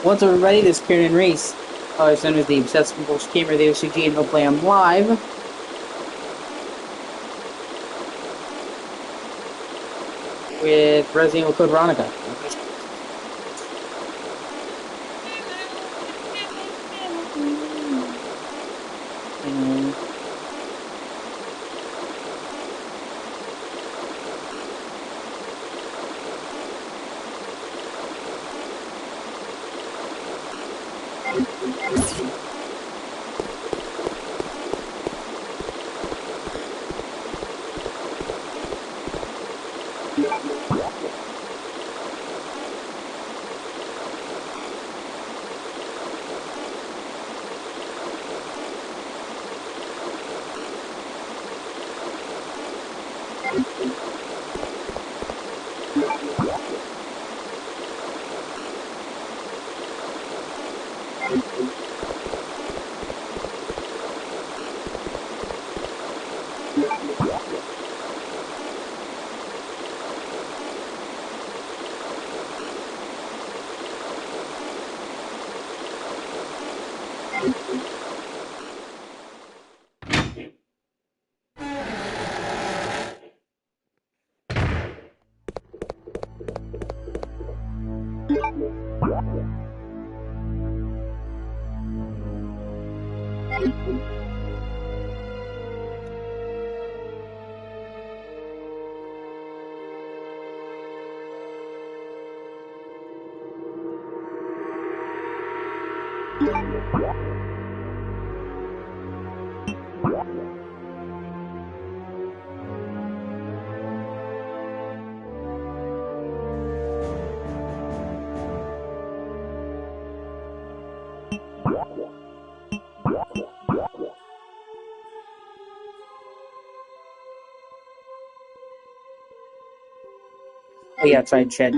What's up, everybody? This is Kieran and Reese. Also known as the Obsessed Compulsive Gamer of the O.C.G, and hopefully I'm live with Resi with Code Veronica. And oh yeah, outside shed.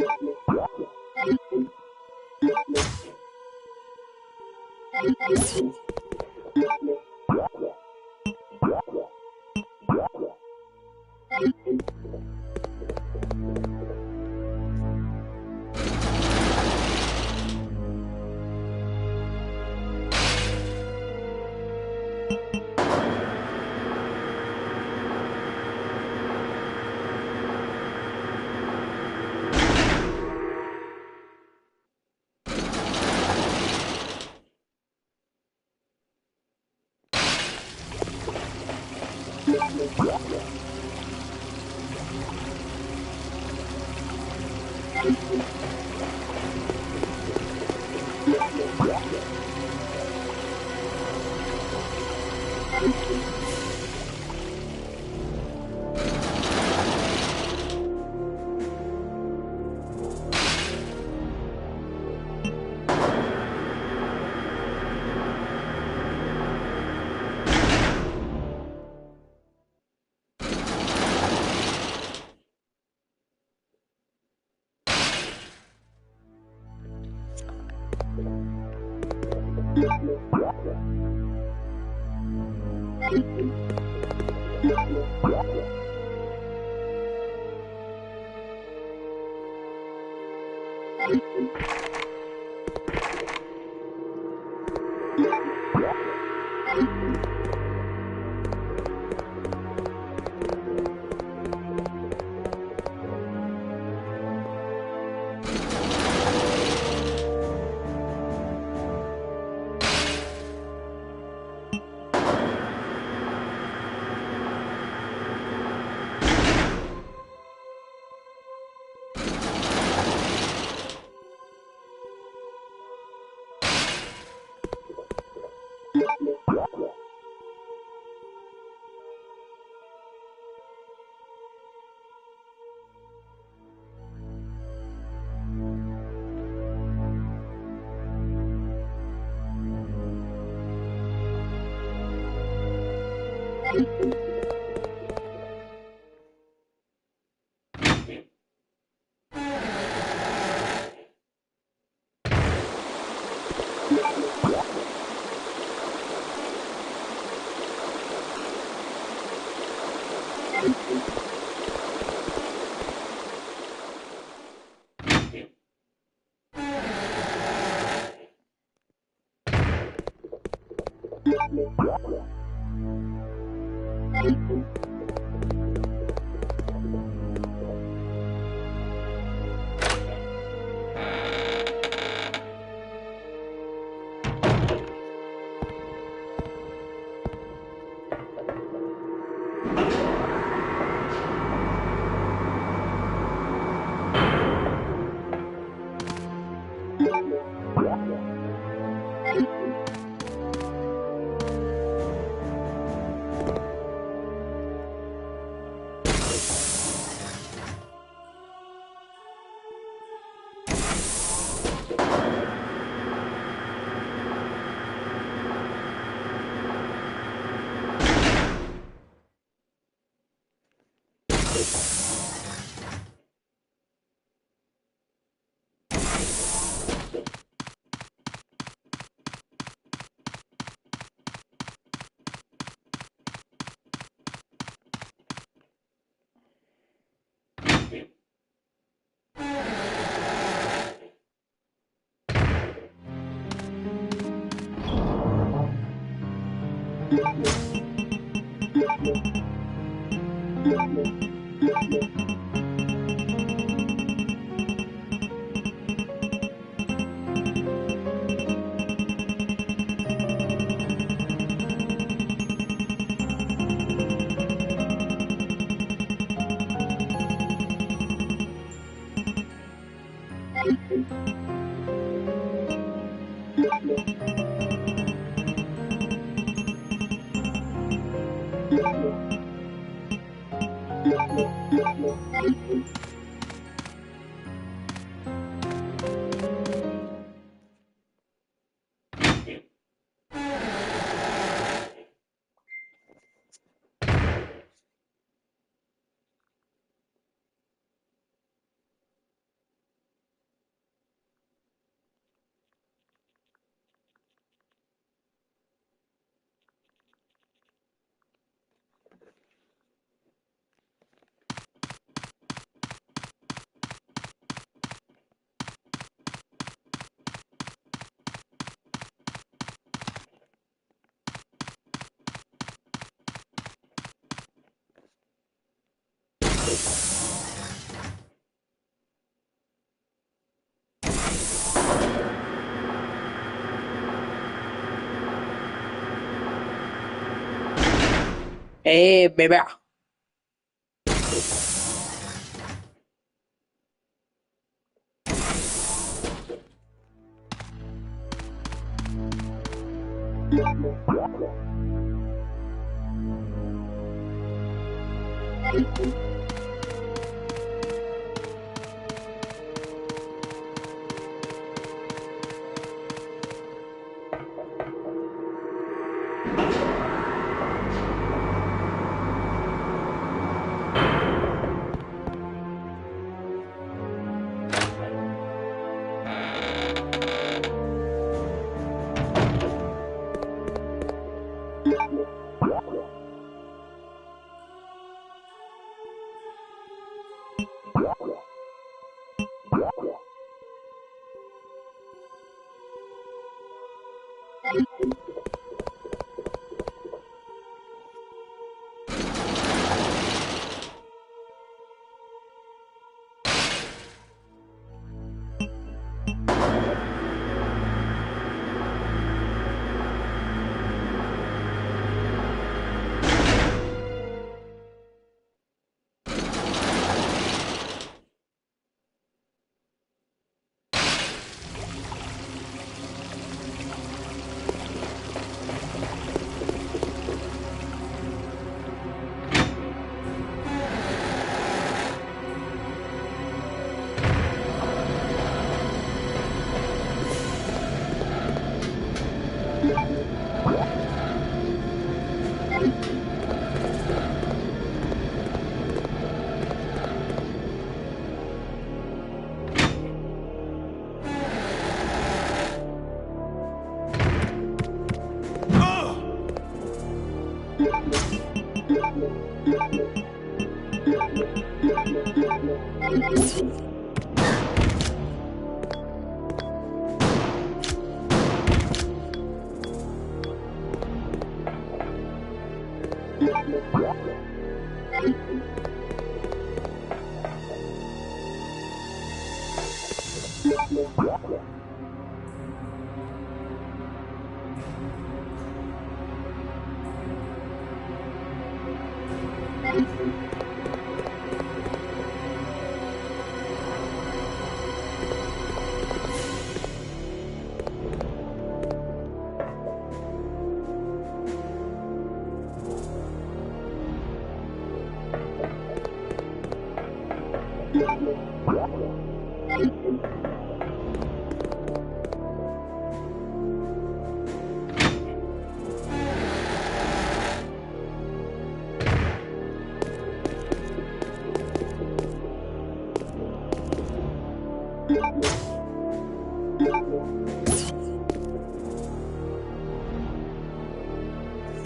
Hey, baby.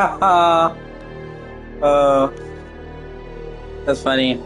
Haha. Oh, that's funny.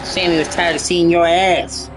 Sammy was tired of seeing your ass.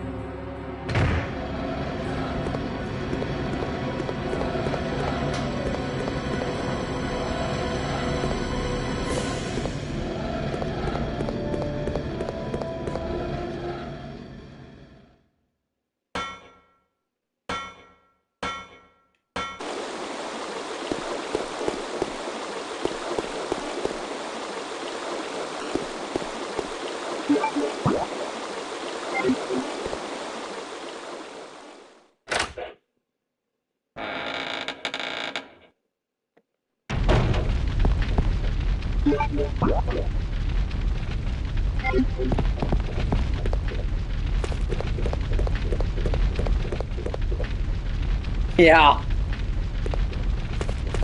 Yeah.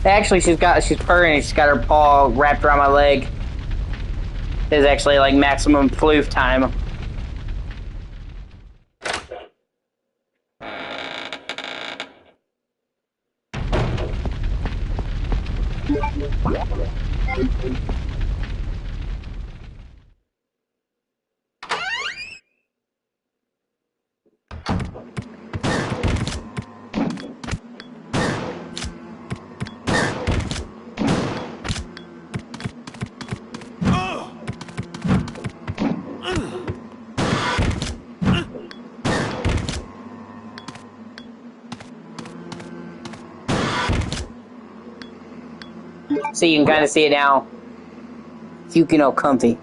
Actually, she's purring and she's got her paw wrapped around my leg. There's actually like maximum floof time. So you can kind of see it now. Yukino comfy.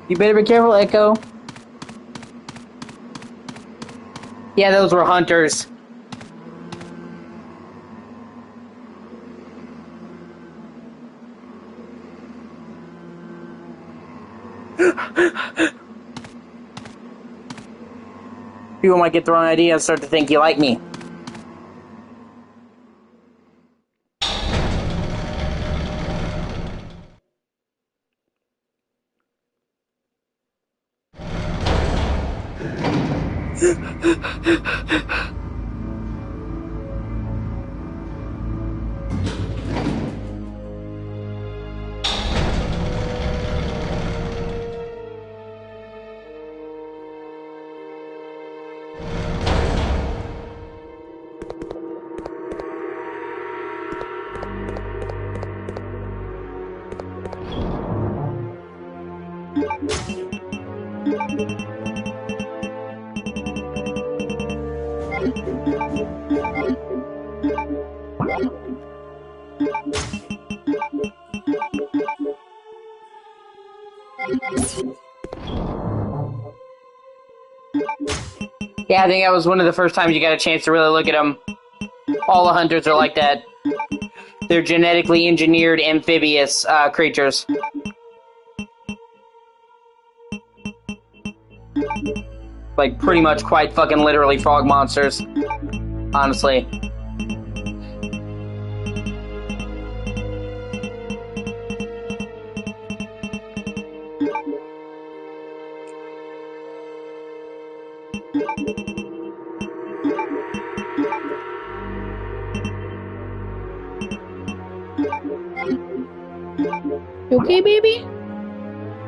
You better be careful, Echo. Yeah, those were hunters. People might get the wrong idea and start to think you like me. Yeah, I think that was one of the first times you got a chance to really look at them. All the hunters are like that. They're genetically engineered amphibious creatures. Like, pretty much quite fucking literally frog monsters. Honestly. You okay, baby?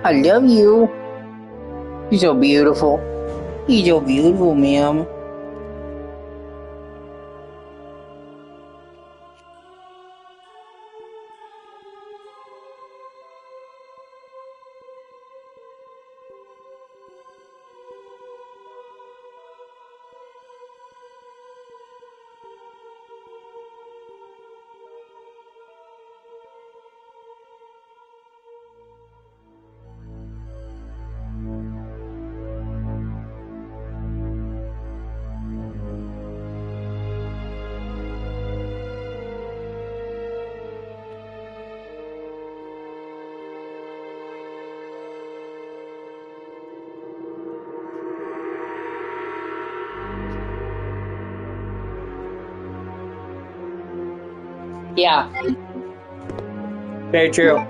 I love you. You're so beautiful. You're so beautiful, ma'am. Yeah. Very true.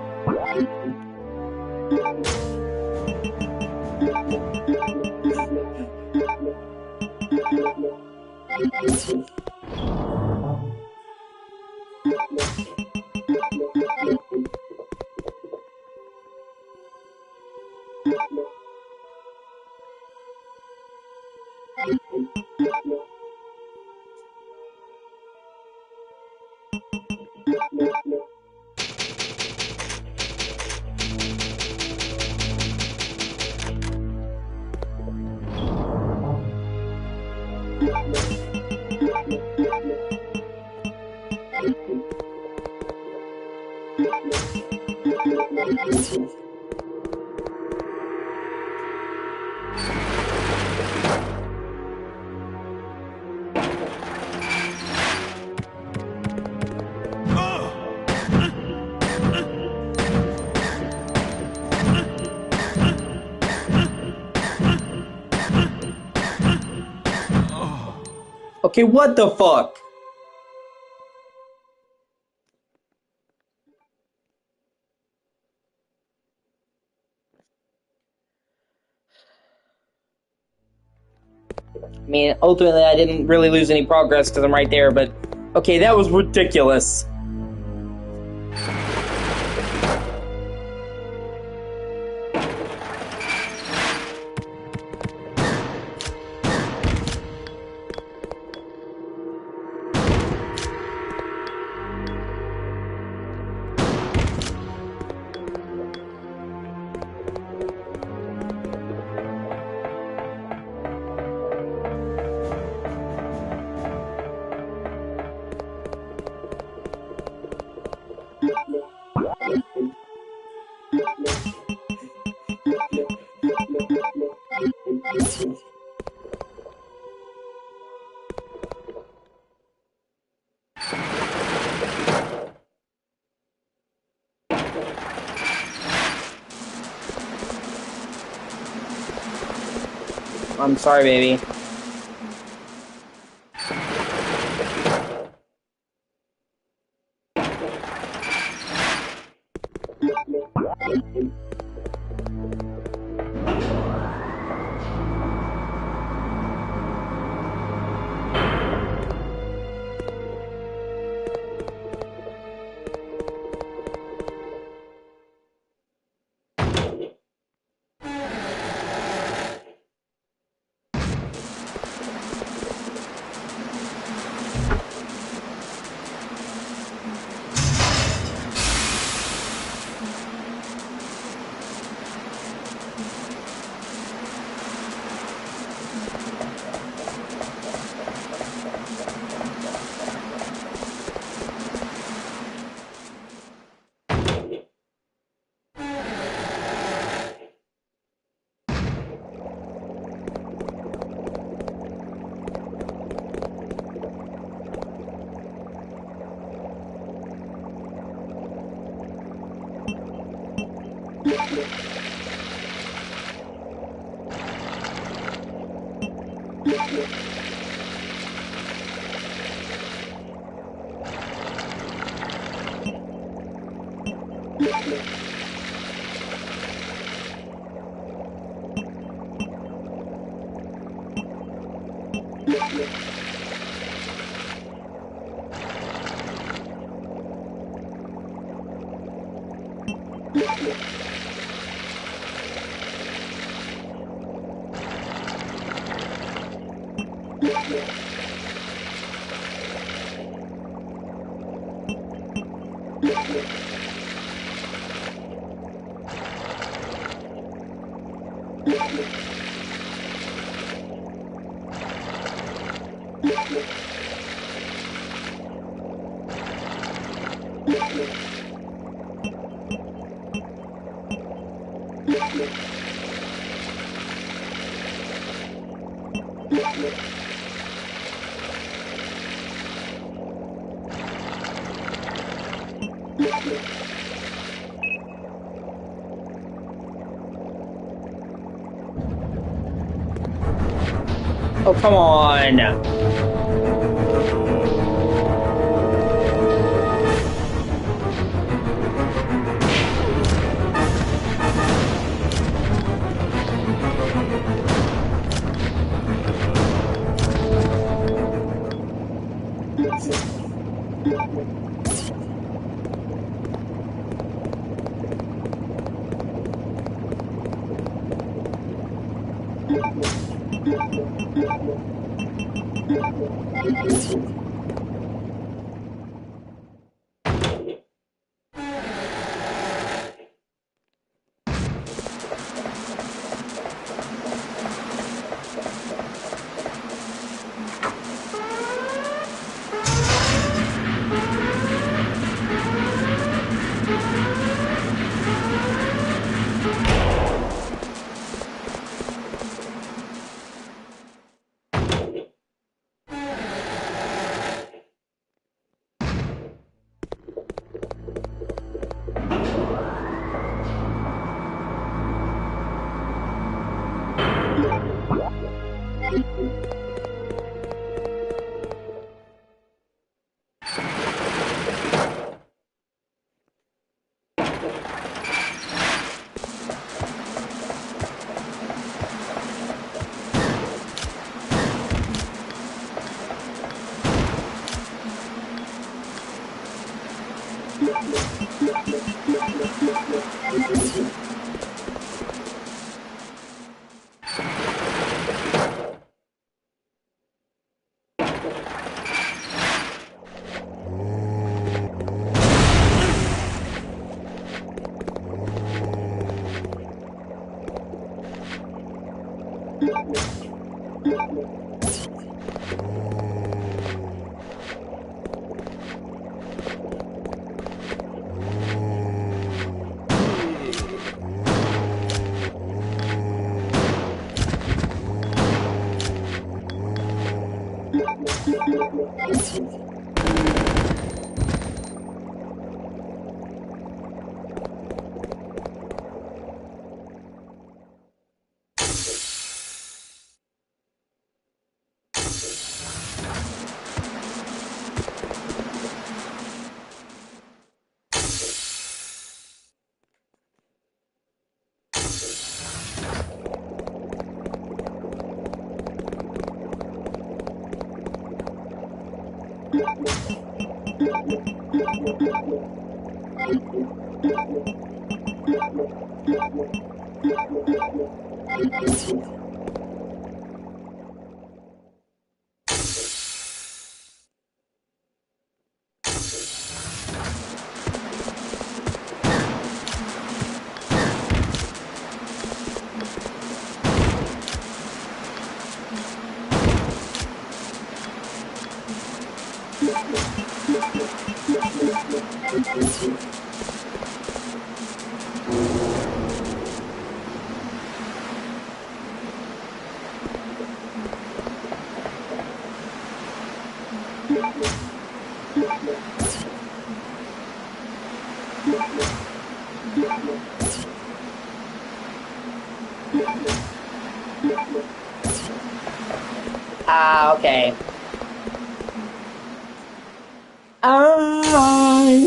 Okay, what the fuck? I mean, ultimately, I didn't really lose any progress because I'm right there, but okay, that was ridiculous. I'm sorry, baby. Oh, come on! Ah, okay. Ah.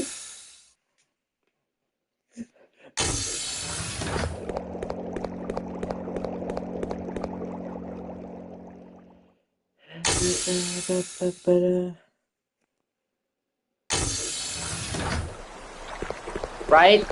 Right?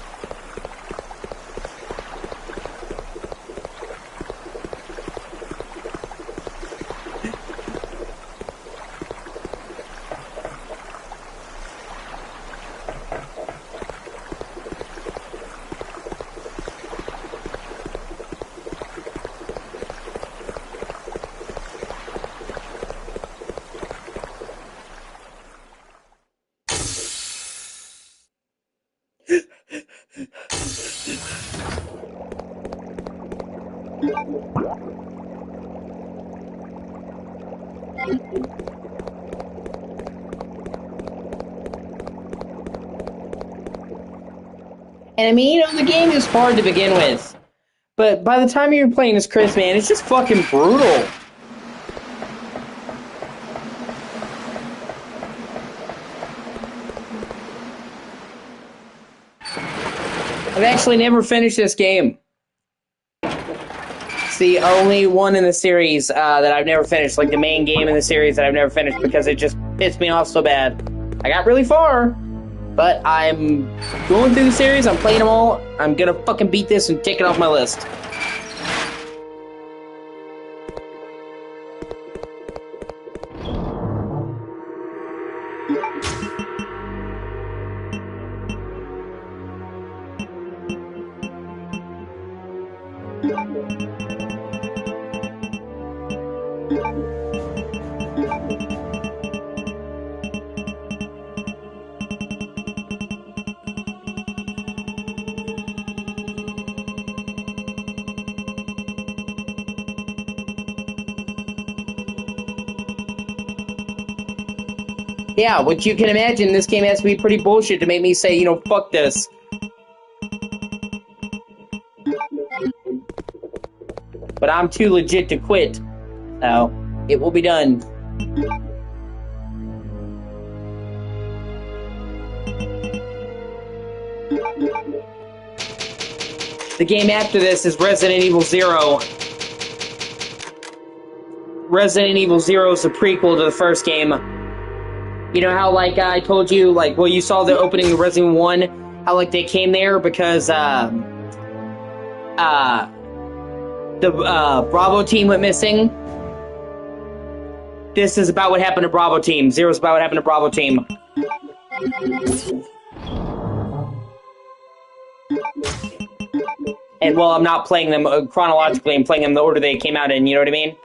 And I mean, you know, the game is hard to begin with. But by the time you're playing as Chris, man, it's just fucking brutal. I've actually never finished this game. It's the only one in the series that I've never finished, like the main game in the series that I've never finished because it just pissed me off so bad. I got really far, but I'm going through the series, I'm playing them all, I'm gonna fucking beat this and take it off my list. Yeah, which you can imagine, this game has to be pretty bullshit to make me say, you know, fuck this. But I'm too legit to quit, so it will be done. The game after this is Resident Evil 0. Resident Evil 0 is a prequel to the first game. You know how, like, I told you, like, well, you saw the opening of Resident Evil 1, how, like, they came there because, the, Bravo team went missing? This is about what happened to Bravo team. Zero's about what happened to Bravo team. And, well, I'm not playing them chronologically, I'm playing them in the order they came out in, you know what I mean?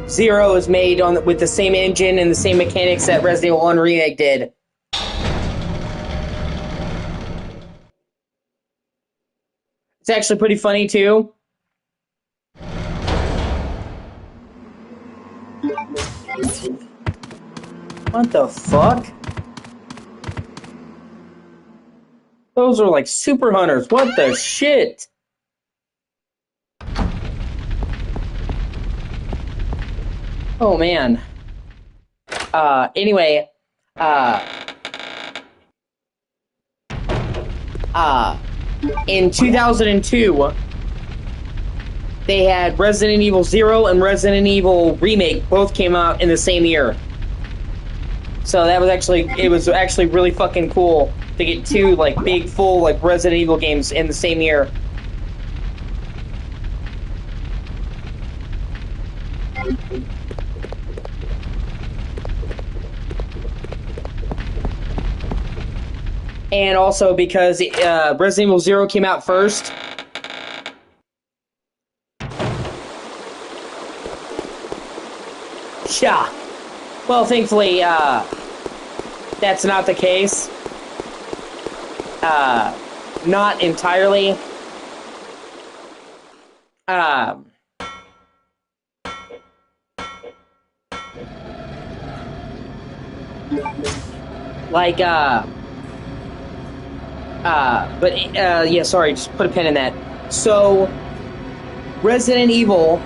Zero is made with the same engine and the same mechanics that Resident Evil 1 Remake did. It's actually pretty funny, too. What the fuck? Those are like super hunters. What the shit? Oh, man. Anyway, in 2002, they had Resident Evil 0 and Resident Evil Remake both came out in the same year. So that was actually, it was actually really fucking cool to get two, like, big, full, like, Resident Evil games in the same year. And also because Resident Evil 0 came out first. Yeah. Well, thankfully, that's not the case. Not entirely. Um, like, yeah, sorry, just put a pin in that. So, Resident Evil,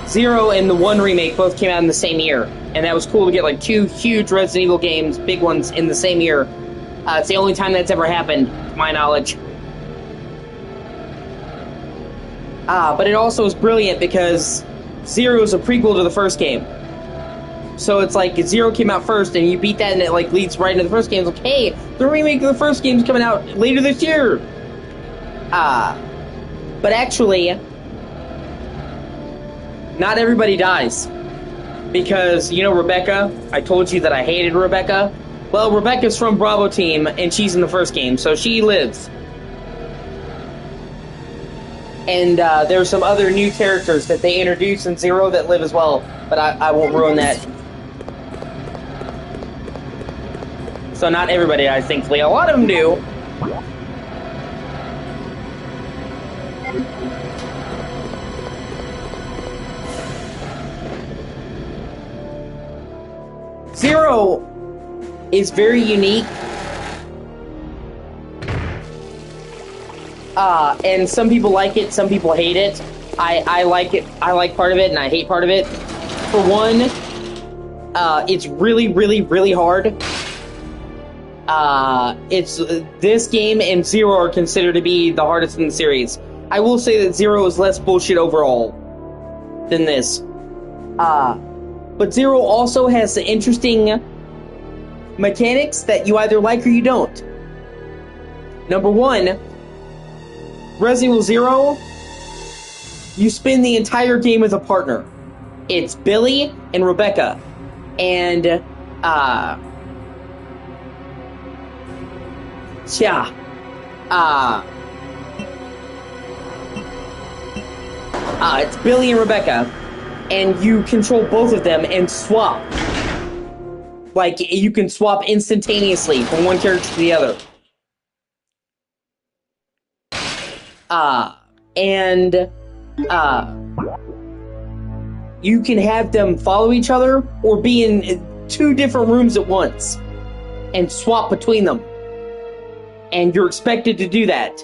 0 and the 1 remake both came out in the same year. And that was cool to get, like, 2 huge Resident Evil games, big ones, in the same year. It's the only time that's ever happened, to my knowledge. But it also is brilliant because 0 is a prequel to the first game. So it's like 0 came out first, and you beat that, and it like leads right into the first game. It's like, hey, the remake of the first game's coming out later this year. But actually, not everybody dies. Because, you know Rebecca? I told you that I hated Rebecca. Well, Rebecca's from Bravo Team, and she's in the first game, so she lives. And there's some other new characters that they introduced in 0 that live as well, but I won't ruin that. So not everybody dies, thankfully. A lot of them do. Zero is very unique. And some people like it, some people hate it. I like it. I like part of it, and I hate part of it. For one, it's really, really, really hard. It's this game and 0 are considered to be the hardest in the series. I will say that 0 is less bullshit overall than this. But 0 also has the interesting mechanics that you either like or you don't. Number 1, Resident Evil 0, you spend the entire game with a partner. It's Billy and Rebecca. And, it's Billy and Rebecca. And you control both of them and swap. Like, you can swap instantaneously from one character to the other. You can have them follow each other or be in 2 different rooms at once and swap between them. And you're expected to do that.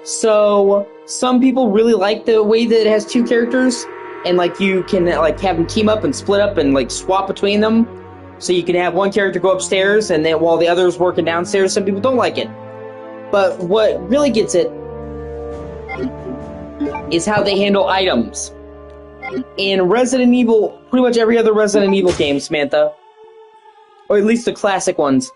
So some people really like the way that it has 2 characters, and like you can like have them team up and split up and like swap between them. So you can have one character go upstairs, and then while the other's working downstairs. Some people don't like it. But what really gets it is how they handle items. In Resident Evil, pretty much every other Resident Evil game, Samantha, or at least the classic ones,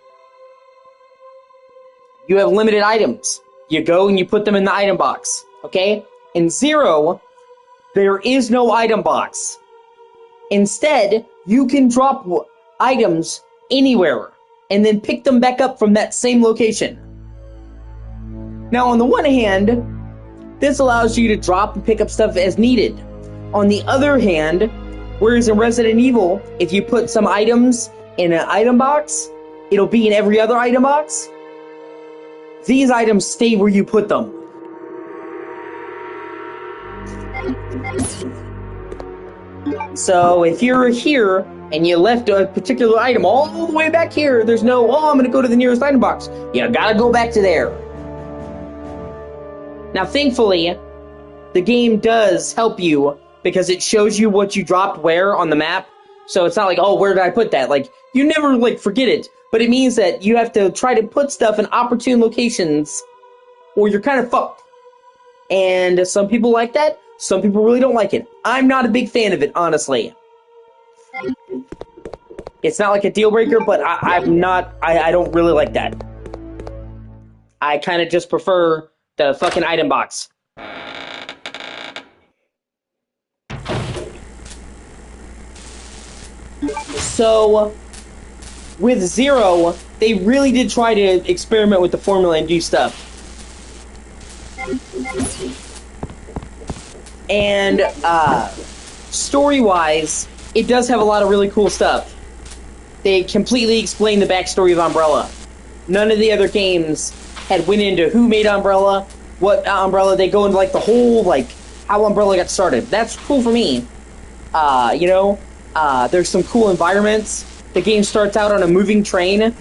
you have limited items. You go and you put them in the item box, okay? In 0, there is no item box. Instead, you can drop items anywhere and then pick them back up from that same location. Now, on the one hand, this allows you to drop and pick up stuff as needed. On the other hand, whereas in Resident Evil, if you put some items in an item box, it'll be in every other item box. These items stay where you put them. So if you're here and you left a particular item all the way back here, there's no, oh, I'm going to go to the nearest item box. You gotta go back to there. Now, thankfully, the game does help you because it shows you what you dropped where on the map. So it's not like, oh, where did I put that? Like, you never, like, forget it. But it means that you have to try to put stuff in opportune locations or you're kind of fucked. And some people like that. Some people really don't like it. I'm not a big fan of it, honestly. It's not like a deal breaker, but I don't really like that. I kind of just prefer the fucking item box. So, with 0, they really did try to experiment with the formula and do stuff. And, story-wise, it does have a lot of really cool stuff. They completely explain the backstory of Umbrella. None of the other games had went into who made Umbrella, what Umbrella. They go into like the whole like how Umbrella got started. That's cool for me. There's some cool environments. The game starts out on a moving train.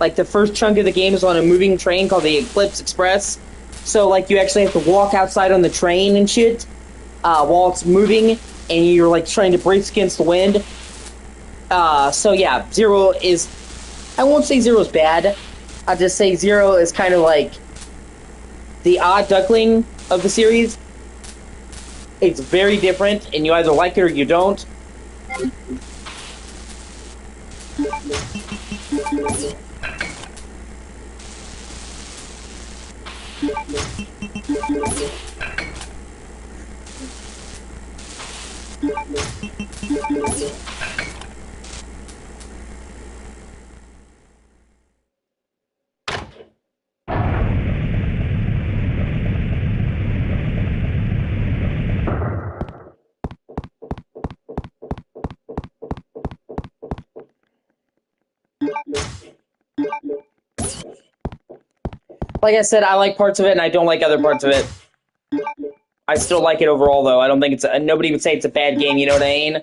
Like the first chunk of the game is on a moving train called the Eclipse Express. So like you actually have to walk outside on the train and shit while it's moving, and you're like trying to brace against the wind. So yeah, Zero is. I won't say Zero is bad. I'll just say Zero is kind of like the odd duckling of the series. It's very different, and you either like it or you don't. Like I said, I like parts of it, and I don't like other parts of it. I still like it overall, though. I don't think it's nobody would say it's a bad game. You know what I mean?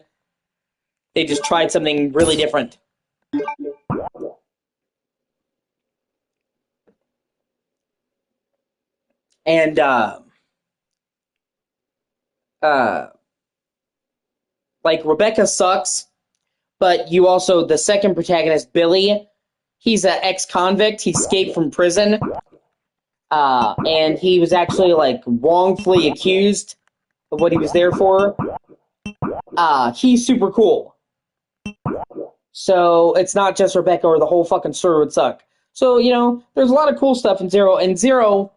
They just tried something really different. And like Rebecca sucks, but you also the second protagonist, Billy. He's an ex-convict. He escaped from prison, and he was actually like wrongfully accused of what he was there for. He's super cool. So it's not just Rebecca, or the whole fucking story would suck. So, there's a lot of cool stuff in Zero. And Zero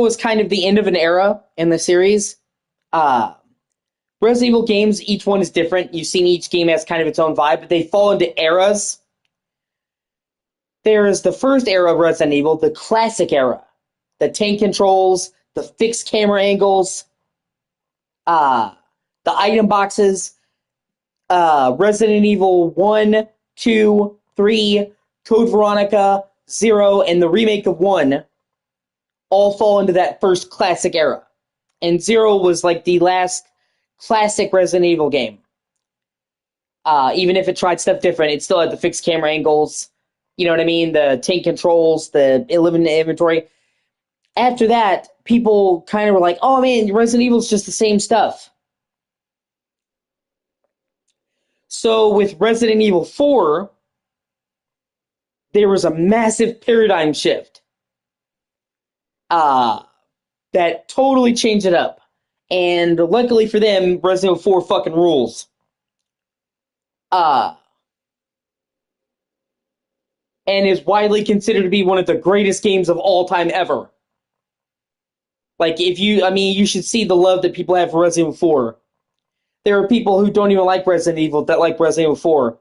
is kind of the end of an era in the series. Resident Evil games, each one is different. You've seen each game has kind of its own vibe, but they fall into eras. There is the first era of Resident Evil, the classic era. The tank controls, the fixed camera angles, the item boxes, Resident Evil 1, 2, 3, Code Veronica, 0, and the remake of 1 all fall into that first classic era. And 0 was like the last classic Resident Evil game. Even if it tried stuff different, it still had the fixed camera angles, you know what I mean? The tank controls, the eliminate inventory. After that, people kind of were like, oh man, Resident Evil is just the same stuff. So with Resident Evil 4, there was a massive paradigm shift that totally changed it up. And luckily for them, Resident Evil 4 fucking rules. And is widely considered to be one of the greatest games of all time ever. Like, you should see the love that people have for Resident Evil 4. There are people who don't even like Resident Evil that like Resident Evil 4.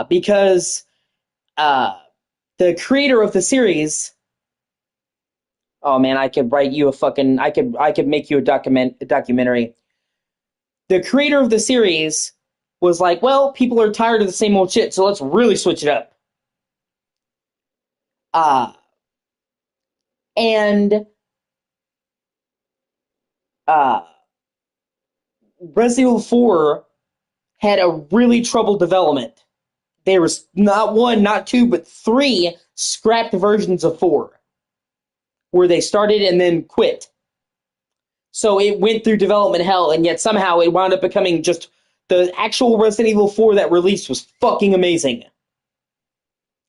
Because the creator of the series, oh man, I could write you I could make you a documentary. The creator of the series was like, well, people are tired of the same old shit, so let's really switch it up. And Resident Evil 4 had a really troubled development. There was not one, not two, but 3 scrapped versions of 4, where they started and then quit. So it went through development hell, and yet somehow it wound up becoming just the actual Resident Evil 4 that released was fucking amazing.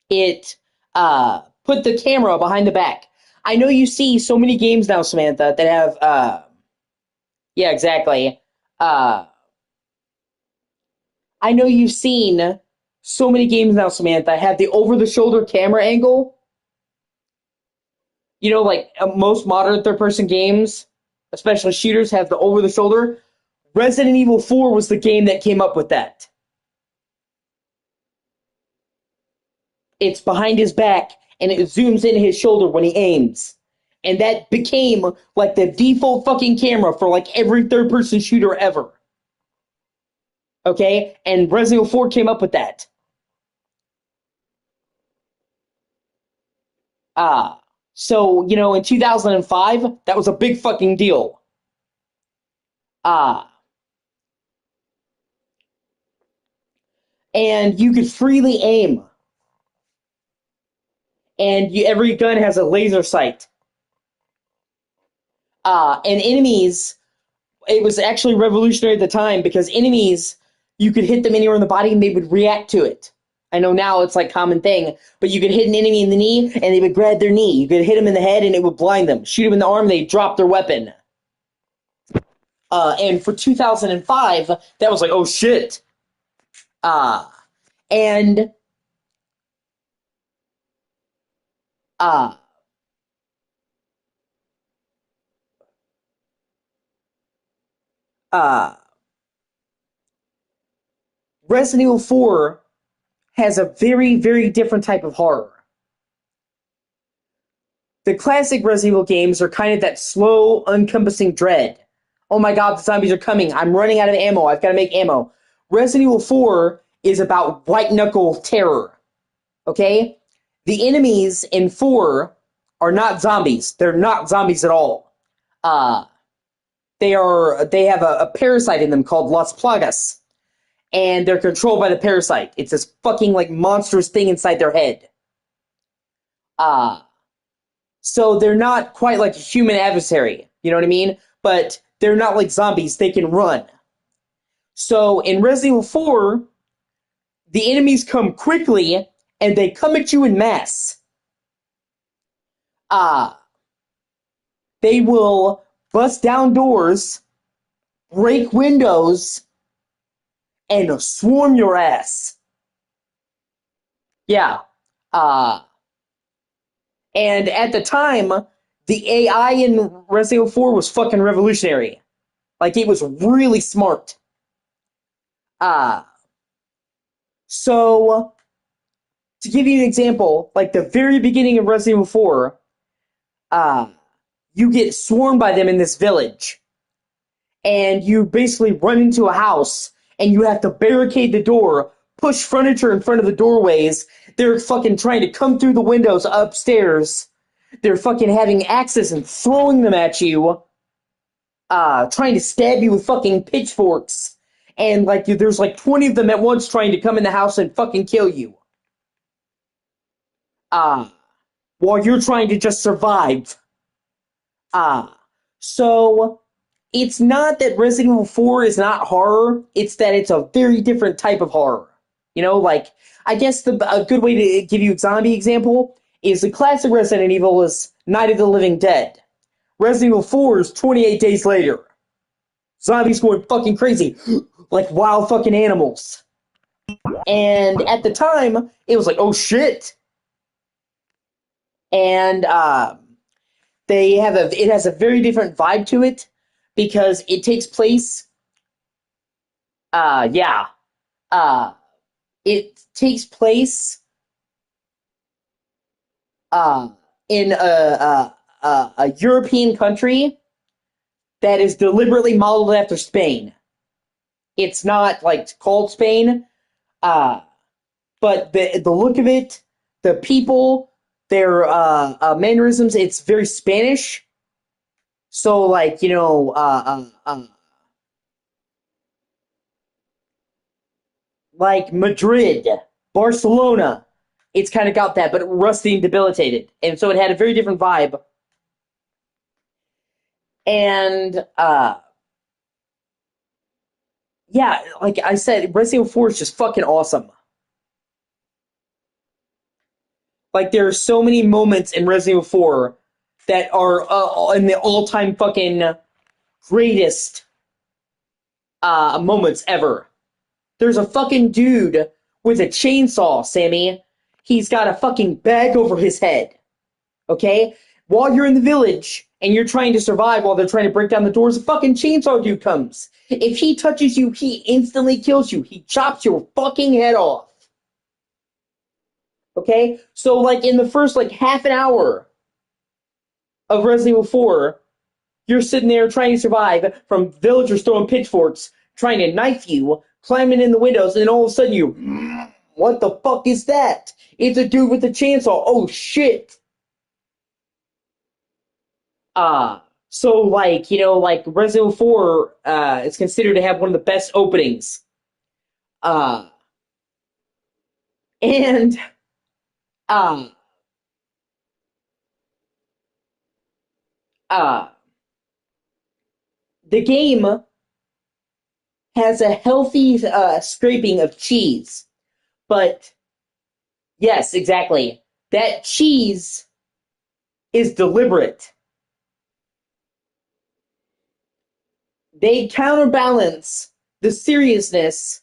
It put the camera behind the back. I know you see so many games now, Samantha, that have yeah, exactly. I know you've seen so many games now, Samantha, have the over-the-shoulder camera angle. You know, like most modern third-person games, especially shooters, have the over-the-shoulder. Resident Evil 4 was the game that came up with that. It's behind his back, and it zooms in his shoulder when he aims. And that became like the default fucking camera for like every third-person shooter ever. Okay? And Resident Evil 4 came up with that. Uh, so, in 2005, that was a big fucking deal. Uh, and you could freely aim. And every gun has a laser sight. And enemies, it was actually revolutionary at the time because enemies, you could hit them anywhere in the body and they would react to it. I know now it's like common thing, but you could hit an enemy in the knee and they would grab their knee. You could hit them in the head and it would blind them. Shoot them in the arm, they drop their weapon. And for 2005, that was like, oh shit. And uh, uh, Resident Evil 4 has a very, very different type of horror. The classic Resident Evil games are kind of that slow, encompassing dread. Oh my god, the zombies are coming. I'm running out of ammo. I've got to make ammo. Resident Evil 4 is about white knuckle terror. Okay? The enemies in 4 are not zombies. They're not zombies at all. Uh, they have a parasite in them called Las Plagas. And they're controlled by the parasite. It's this fucking like monstrous thing inside their head. Uh, so they're not quite like a human adversary. You know what I mean? But they're not like zombies. They can run. So in Resident Evil 4, the enemies come quickly and they come at you in mass. Uh, they will bust down doors, break windows, and swarm your ass. Yeah. Uh, and at the time, the AI in Resident Evil 4 was fucking revolutionary. Like, it was really smart. Uh, so, to give you an example, like the very beginning of Resident Evil 4, uh, you get swarmed by them in this village. And you basically run into a house, and you have to barricade the door, push furniture in front of the doorways. They're fucking trying to come through the windows upstairs. They're fucking having axes and throwing them at you. Trying to stab you with fucking pitchforks. And like there's like 20 of them at once trying to come in the house and fucking kill you. Uh, while you're trying to just survive. Uh, so it's not that Resident Evil 4 is not horror, it's that it's a very different type of horror. Like, I guess a good way to give you a zombie example is the classic Resident Evil is Night of the Living Dead. Resident Evil 4 is 28 Days Later. Zombies going fucking crazy, like wild fucking animals. And at the time, it was like, oh shit. And it has a very different vibe to it because it takes place. Yeah. It takes place in a European country that is deliberately modeled after Spain. It's not like called Spain, but the look of it, the people, their mannerisms, it's very Spanish. So like like Madrid, Barcelona, it's kind of got that, but rusty and debilitated, and so it had a very different vibe. And yeah, like I said, Resident Evil 4 is just fucking awesome. Like there are so many moments in Resident Evil 4 that are in the all-time fucking greatest moments ever. There's a fucking dude with a chainsaw, Sammy. He's got a fucking bag over his head. Okay? While you're in the village and you're trying to survive while they're trying to break down the doors, a fucking chainsaw dude comes. If he touches you, he instantly kills you. He chops your fucking head off. Okay? So, like, in the first, like, half an hour of Resident Evil 4, you're sitting there trying to survive from villagers throwing pitchforks, trying to knife you, climbing in the windows, and then all of a sudden you, what the fuck is that? It's a dude with a chainsaw. Oh, shit. So like, like Resident Evil 4 is considered to have one of the best openings. Uh and uh uh the game has a healthy scraping of cheese. But yes, exactly. That cheese is deliberate. They counterbalance the seriousness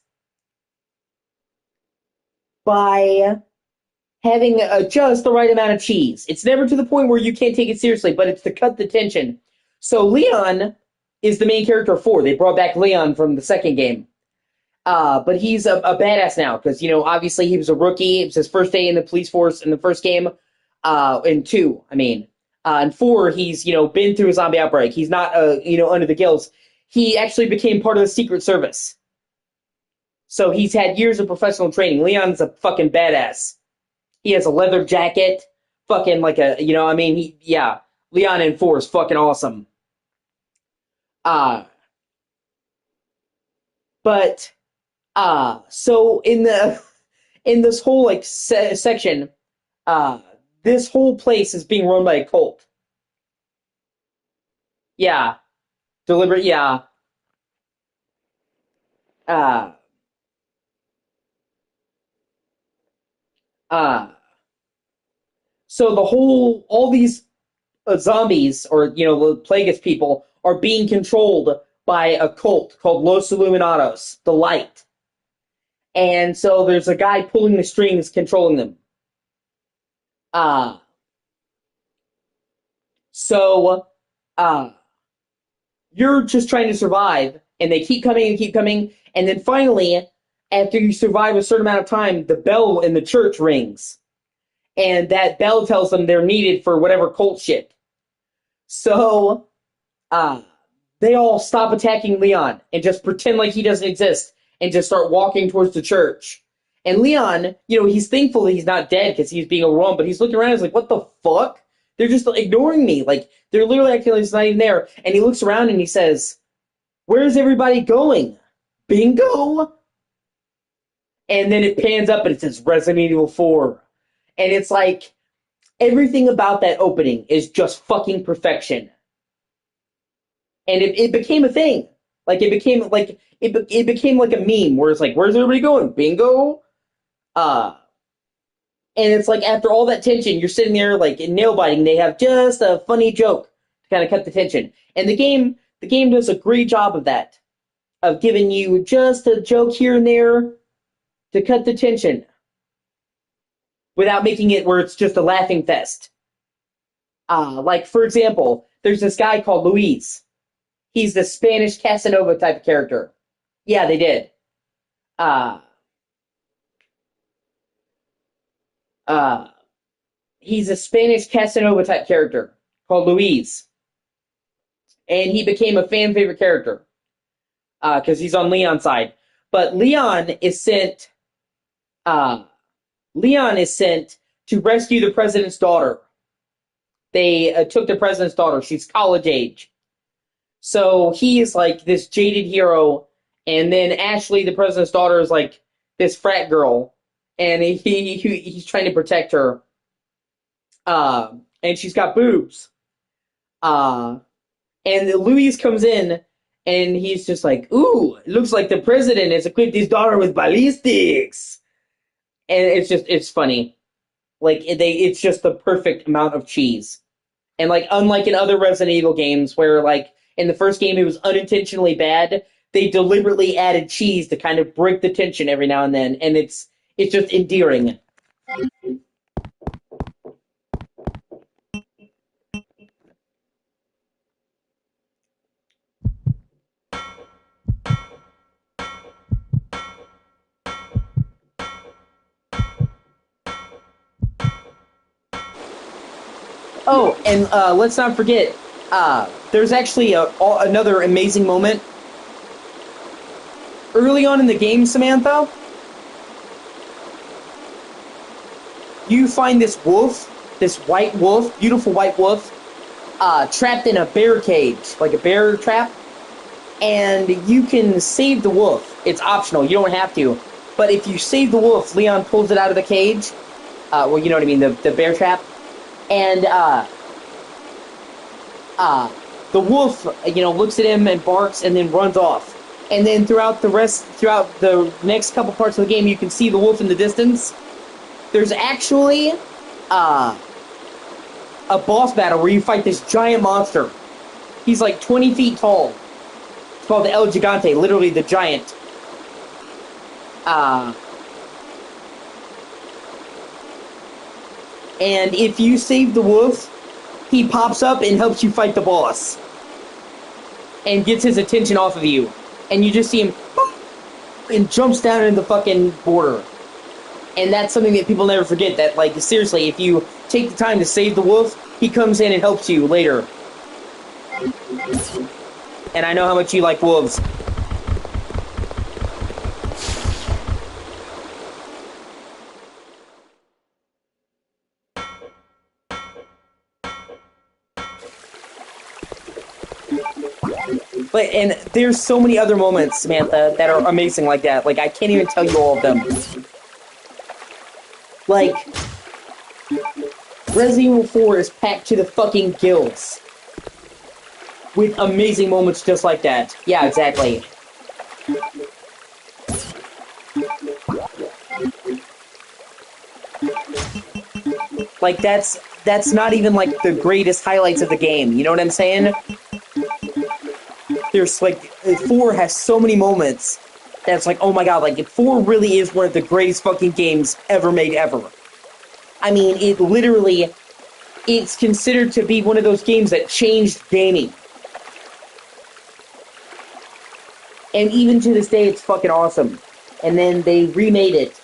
by having just the right amount of cheese. It's never to the point where you can't take it seriously, but it's to cut the tension. So Leon is the main character of 4. They brought back Leon from the second game. But he's a badass now because, obviously he was a rookie. It was his first day in the police force in the first game. In 2, I mean. In 4, he's, been through a zombie outbreak. He's not, under the gills. He actually became part of the Secret Service. So he's had years of professional training. Leon's a fucking badass. He has a leather jacket. Fucking like a, yeah. Leon in 4 is fucking awesome. Uh, but, so in this whole, like, section, uh, this whole place is being run by a cult. Yeah. Deliberate, yeah. Uh, uh, so all these zombies, or, the Plagueis people, are being controlled by a cult called Los Illuminados, the Light. And so there's a guy pulling the strings, controlling them. Uh, so, uh, you're just trying to survive, and they keep coming and keep coming, and then finally, after you survive a certain amount of time, the bell in the church rings, and that bell tells them they're needed for whatever cult shit. So, uh, they all stop attacking Leon and just pretend like he doesn't exist and just start walking towards the church. And Leon, he's thankful that he's not dead because he's being overwhelmed, but he's looking around and he's like, what the fuck? They're just ignoring me. Like, they're literally acting like he's not even there. And he looks around and he says, where's everybody going? Bingo? And then it pans up and it says Resident Evil 4. And it's like, everything about that opening is just fucking perfection. And it became a thing. Like, it became like a meme where it's like, where's everybody going? Bingo? And it's like, after all that tension, you're sitting there like nail biting. They have just a funny joke to kind of cut the tension. And the game does a great job of that, of giving you just a joke here and there to cut the tension without making it where it's just a laughing fest. Like, for example, there's this guy called Luis. He's the Spanish Casanova type of character. Yeah, they did. Uh, uh, he's a Spanish Casanova type character called Luis. And he became a fan favorite character because he's on Leon's side. But uh, Leon is sent to rescue the president's daughter. They took the president's daughter. She's college age. So he is like this jaded hero, and then Ashley, the president's daughter, is like this frat girl, and he's trying to protect her. And she's got boobs. Uh, and Luis comes in, and he's just like, "Ooh, it looks like the president has equipped his daughter with ballistics." And it's funny. Like, it's just the perfect amount of cheese. And like, unlike in other Resident Evil games where like in the first game it was unintentionally bad, they deliberately added cheese to kind of break the tension every now and then, and it's just endearing. Oh, and let's not forget, there's actually another amazing moment early on in the game, Samantha. You find this wolf, this white wolf, beautiful white wolf, trapped in a bear cage, like a bear trap, and you can save the wolf. It's optional, you don't have to. But if you save the wolf, Leon pulls it out of the cage. Well, you know what I mean, the bear trap. And the wolf, looks at him and barks and then runs off. And then throughout the next couple parts of the game, you can see the wolf in the distance. There's actually a boss battle where you fight this giant monster. He's like 20 feet tall. It's called the El Gigante, literally the giant. And if you save the wolf, he pops up and helps you fight the boss. And gets his attention off of you. And you just see him and jumps down into the fucking border. And that's something that people never forget, that, like, seriously, if you take the time to save the wolf, he comes in and helps you later. And I know how much you like wolves. But, and there's so many other moments, Samantha, that are amazing like that. Like, I can't even tell you all of them. Like, Resident Evil 4 is packed to the fucking gills with amazing moments just like that. Yeah, exactly. Like, that's not even, like, the greatest highlights of the game, you know what I'm saying? There's, like, 4 has so many moments that's like, oh my god, like, 4 really is one of the greatest fucking games ever made ever. I mean, it's considered to be one of those games that changed gaming. And even to this day, it's fucking awesome. And then they remade it,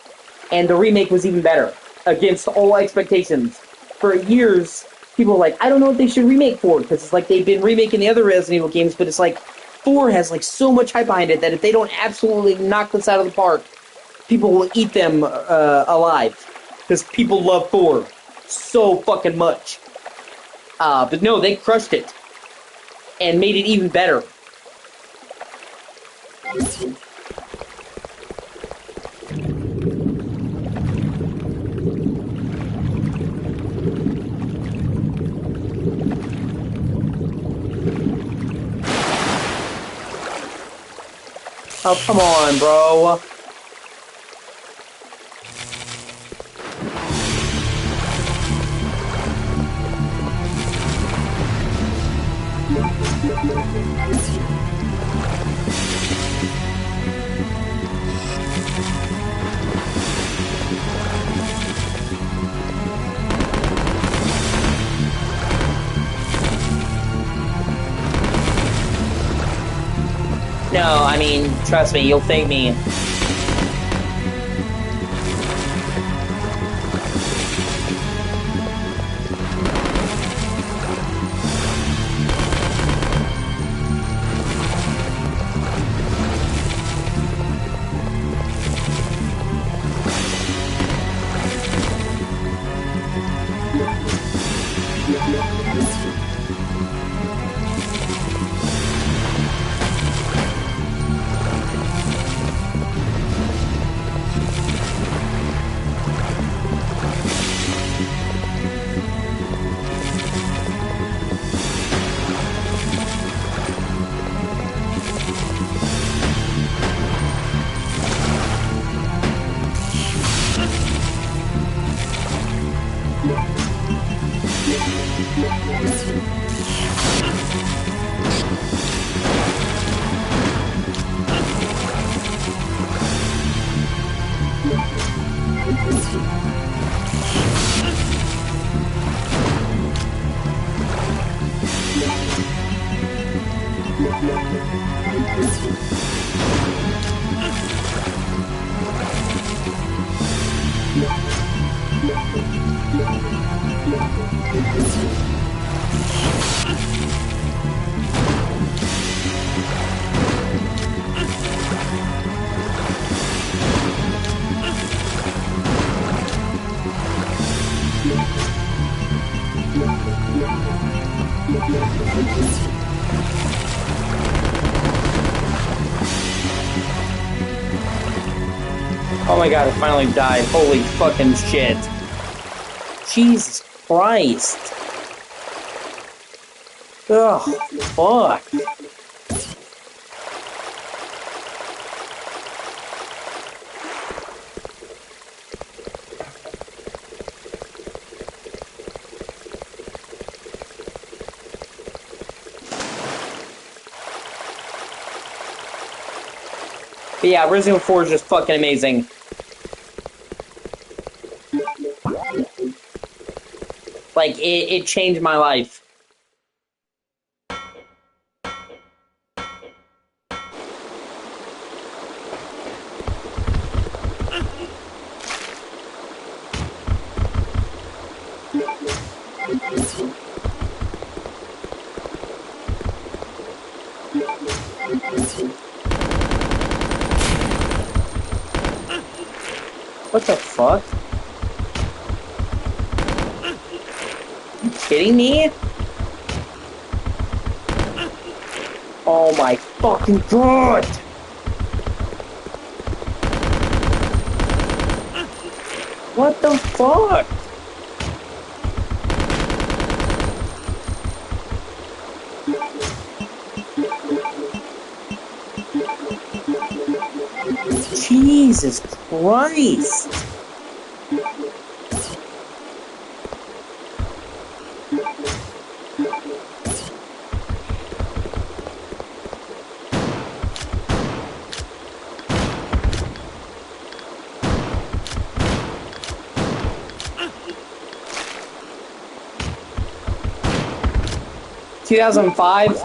and the remake was even better, against all expectations. For years, people were like, I don't know if they should remake 4, because it's like they've been remaking the other Resident Evil games, but it's like, 4 has like so much hype behind it that if they don't absolutely knock this out of the park, people will eat them alive. Because people love 4 so fucking much. But no, they crushed it. And made it even better. Oh, come on, bro. No, I mean, trust me, you'll thank me. Oh my god, I finally died. Holy fucking shit. Jesus Christ. Ugh, fuck. But yeah, Resident Evil 4 is just fucking amazing. Like, it changed my life. What the fuck? Are you kidding me? Oh my fucking god! What the fuck? Jesus Christ! ...2005?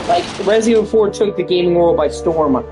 Like, Resident Evil 4 took the gaming world by storm.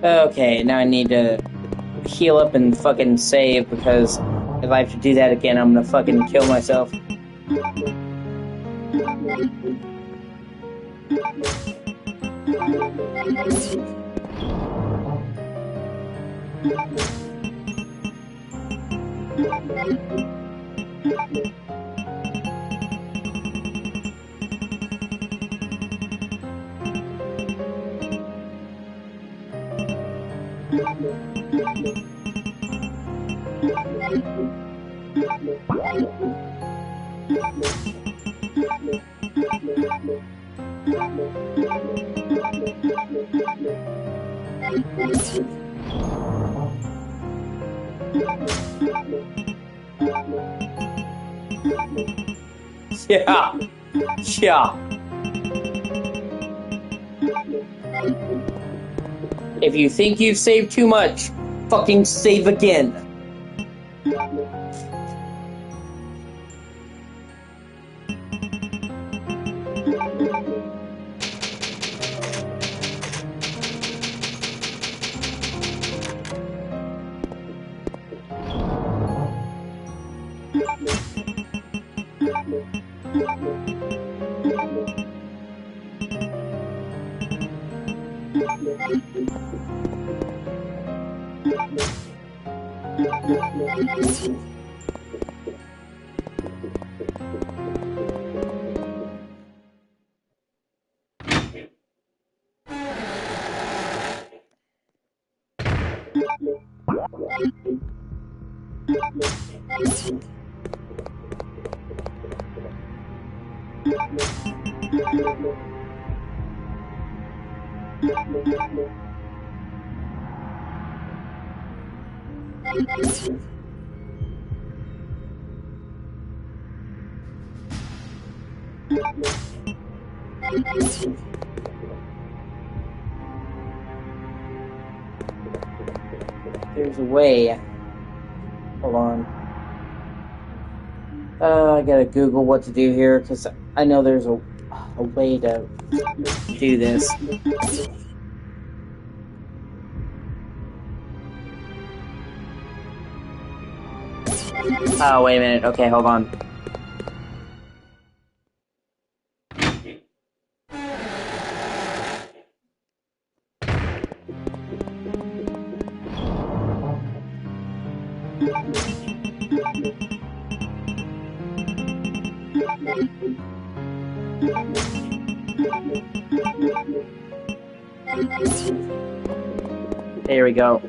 Okay, now I need to heal up and fucking save, because if I have to do that again, I'm gonna fucking kill myself. Yeah. Yeah. If you think you've saved too much, fucking save again. There's a way. Hold on. I gotta Google what to do here, because I know there's a way to do this. Oh, wait a minute. Okay, hold on. There we go.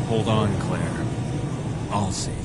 Hold on, Claire. I'll save you.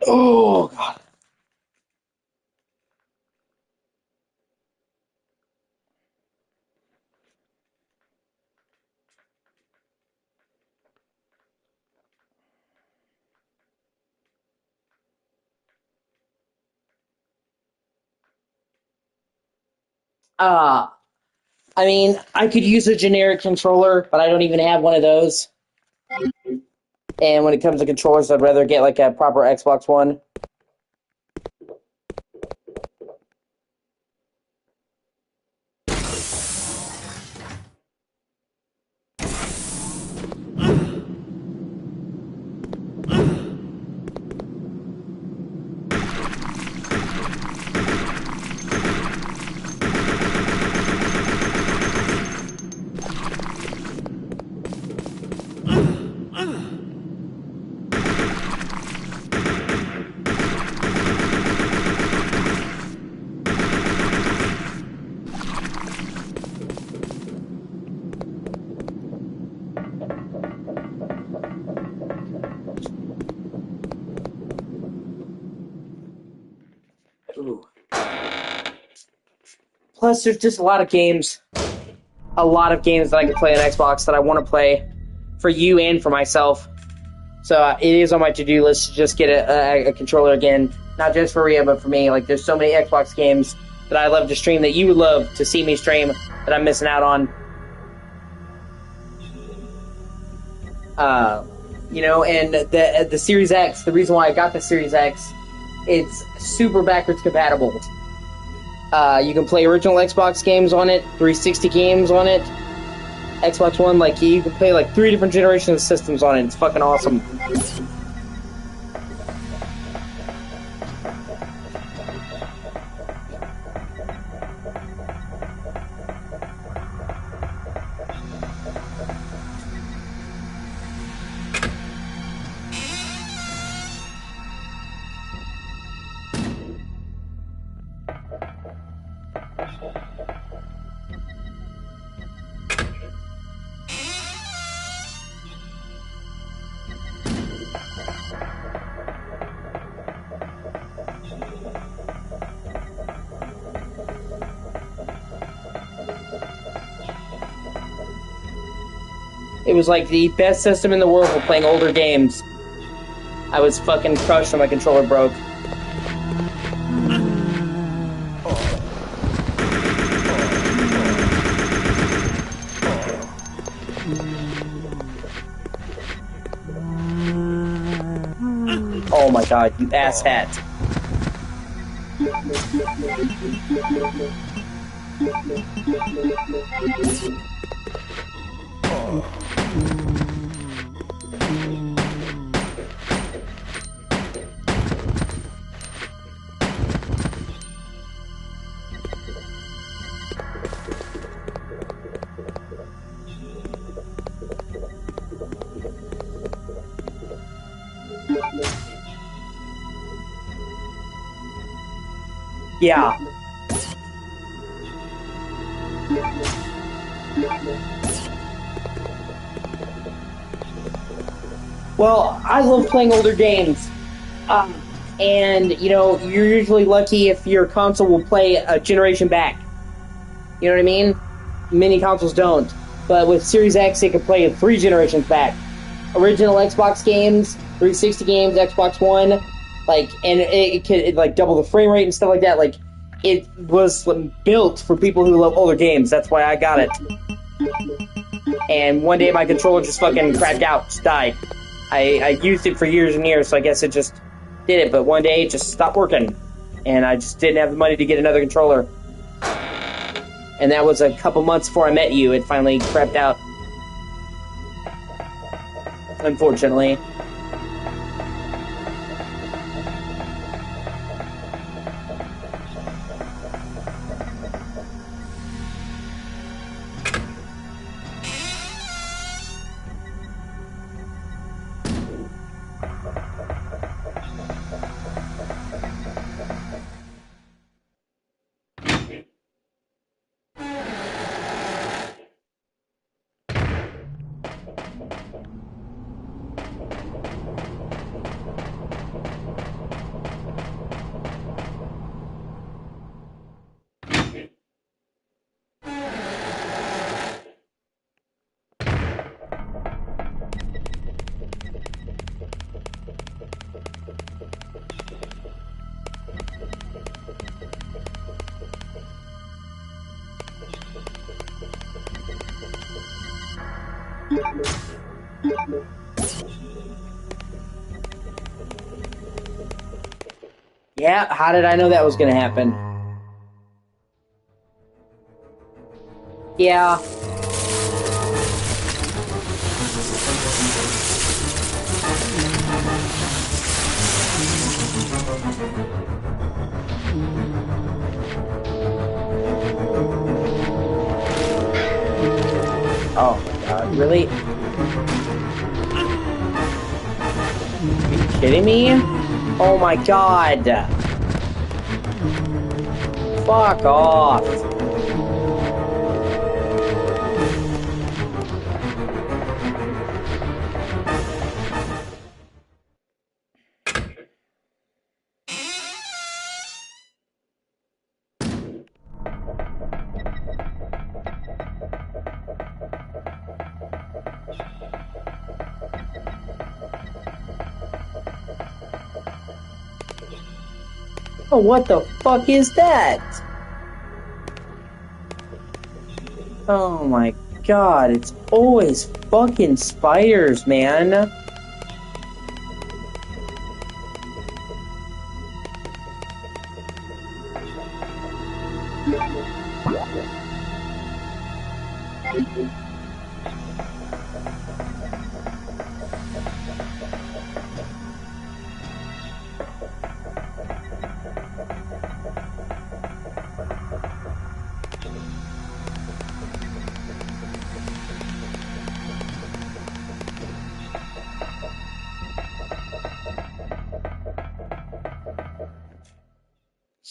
Oh god. Uh, I mean, I could use a generic controller, but I don't even have one of those. And when it comes to controllers, I'd rather get like a proper Xbox One. Ooh. Plus, there's just a lot of games that I can play on Xbox that I want to play for you and for myself. So it is on my to-do list to just get a controller again, not just for Rhea, but for me. Like, there's so many Xbox games that I love to stream that you would love to see me stream that I'm missing out on. And the Series X, the reason why I got the Series X, it's super backwards compatible. You can play original Xbox games on it, 360 games on it, Xbox One, like, you can play like 3 different generations of systems on it. It's fucking awesome. It was like the best system in the world for playing older games. I was fucking crushed when my controller broke. Oh my god, you asshat. Yeah. Well, I love playing older games. And, you're usually lucky if your console will play a generation back. You know what I mean? Many consoles don't. But with Series X, it can play 3 generations back. Original Xbox games, 360 games, Xbox One, and it could like double the frame rate and stuff like that. Like, it was built for people who love older games. That's why I got it. And one day my controller just fucking crapped out, just died. I used it for years and years, so I guess it just did it. But one day it just stopped working, and I just didn't have the money to get another controller. And that was a couple months before I met you. It finally crapped out. Unfortunately. Yeah, how did I know that was gonna happen? Yeah. Oh my god, really? Are you kidding me? Oh my god! Fuck off! Oh, what the fuck is that? Oh my god, it's always fucking spiders, man.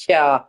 Yeah.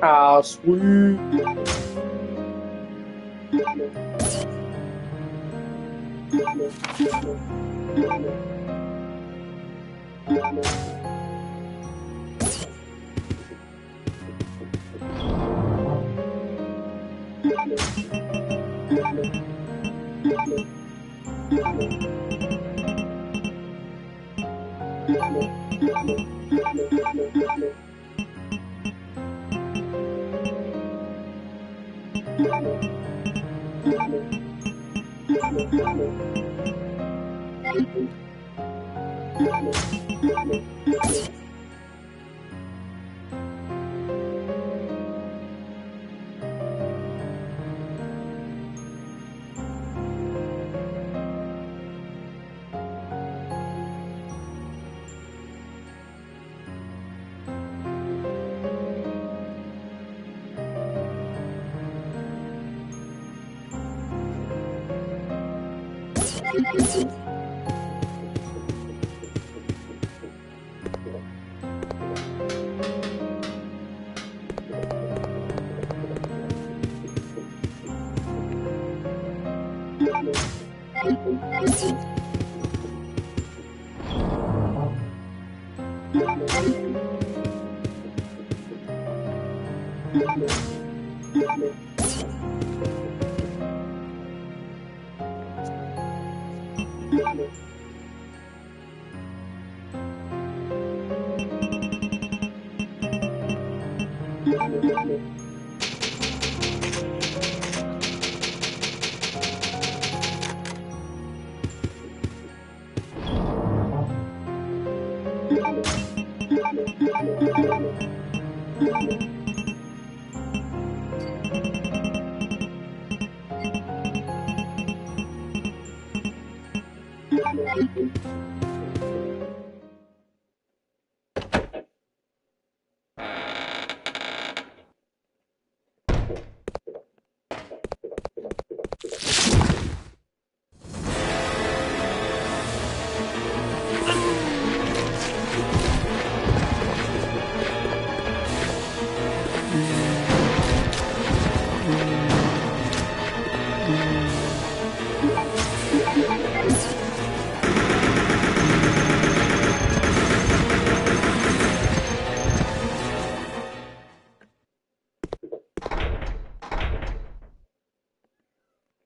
Oh, sweet.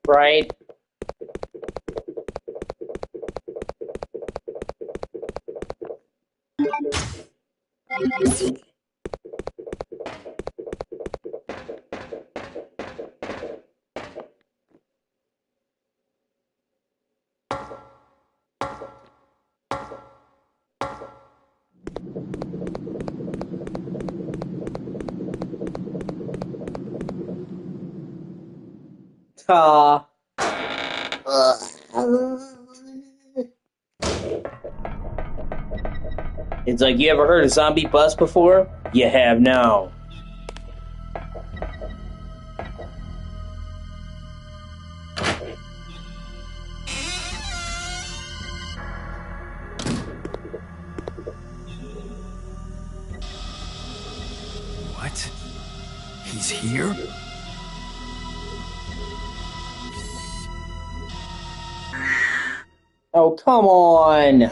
Right? Ah. It's like, you ever heard of zombie bus before? You have now. What? He's here? Oh, come on.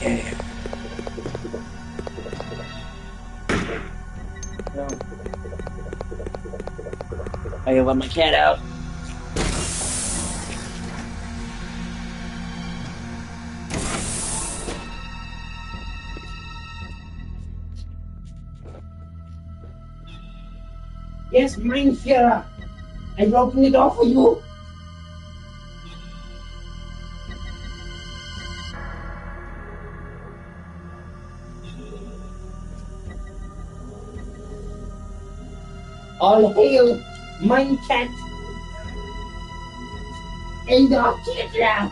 Okay. No. I gotta let my cat out. Yes, mine here. I opened the door for you. All hail, mine cat. And the Deja.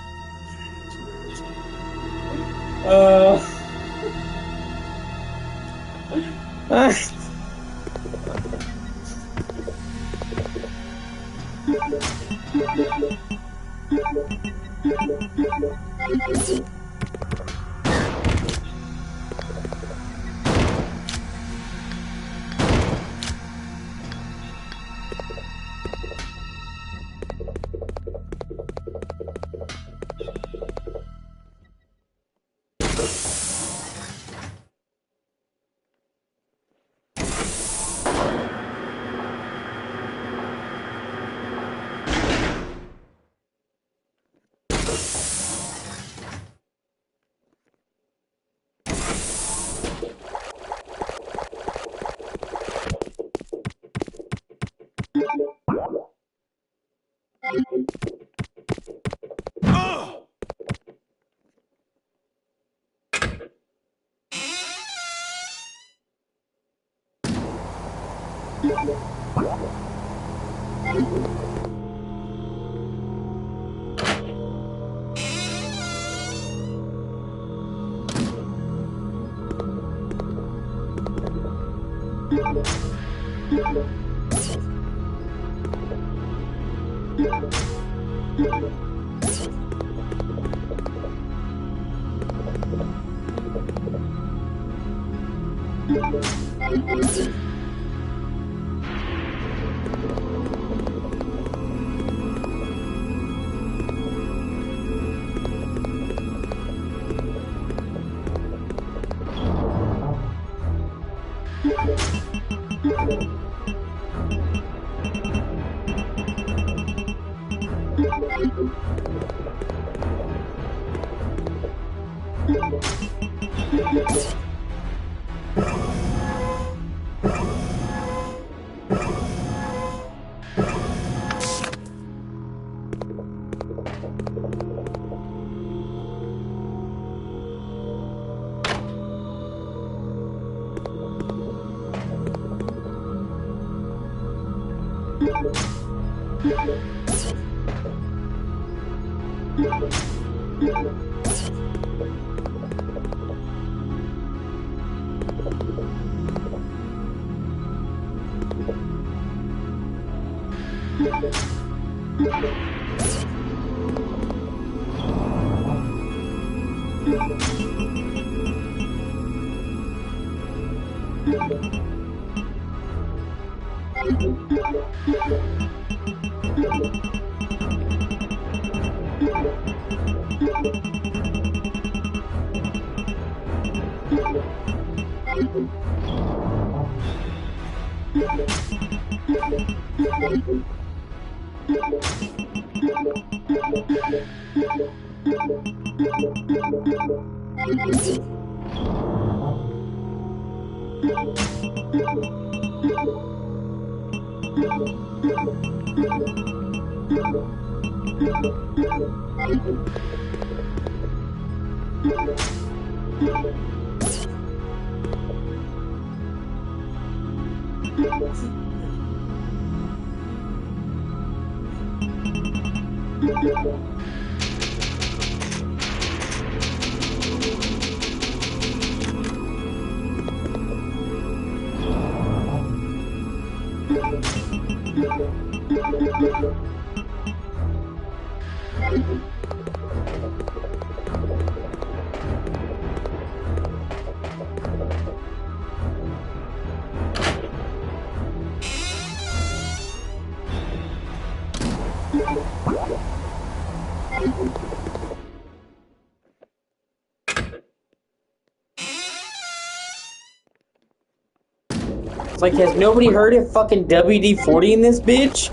It's like, has nobody heard of fucking WD-40 in this bitch?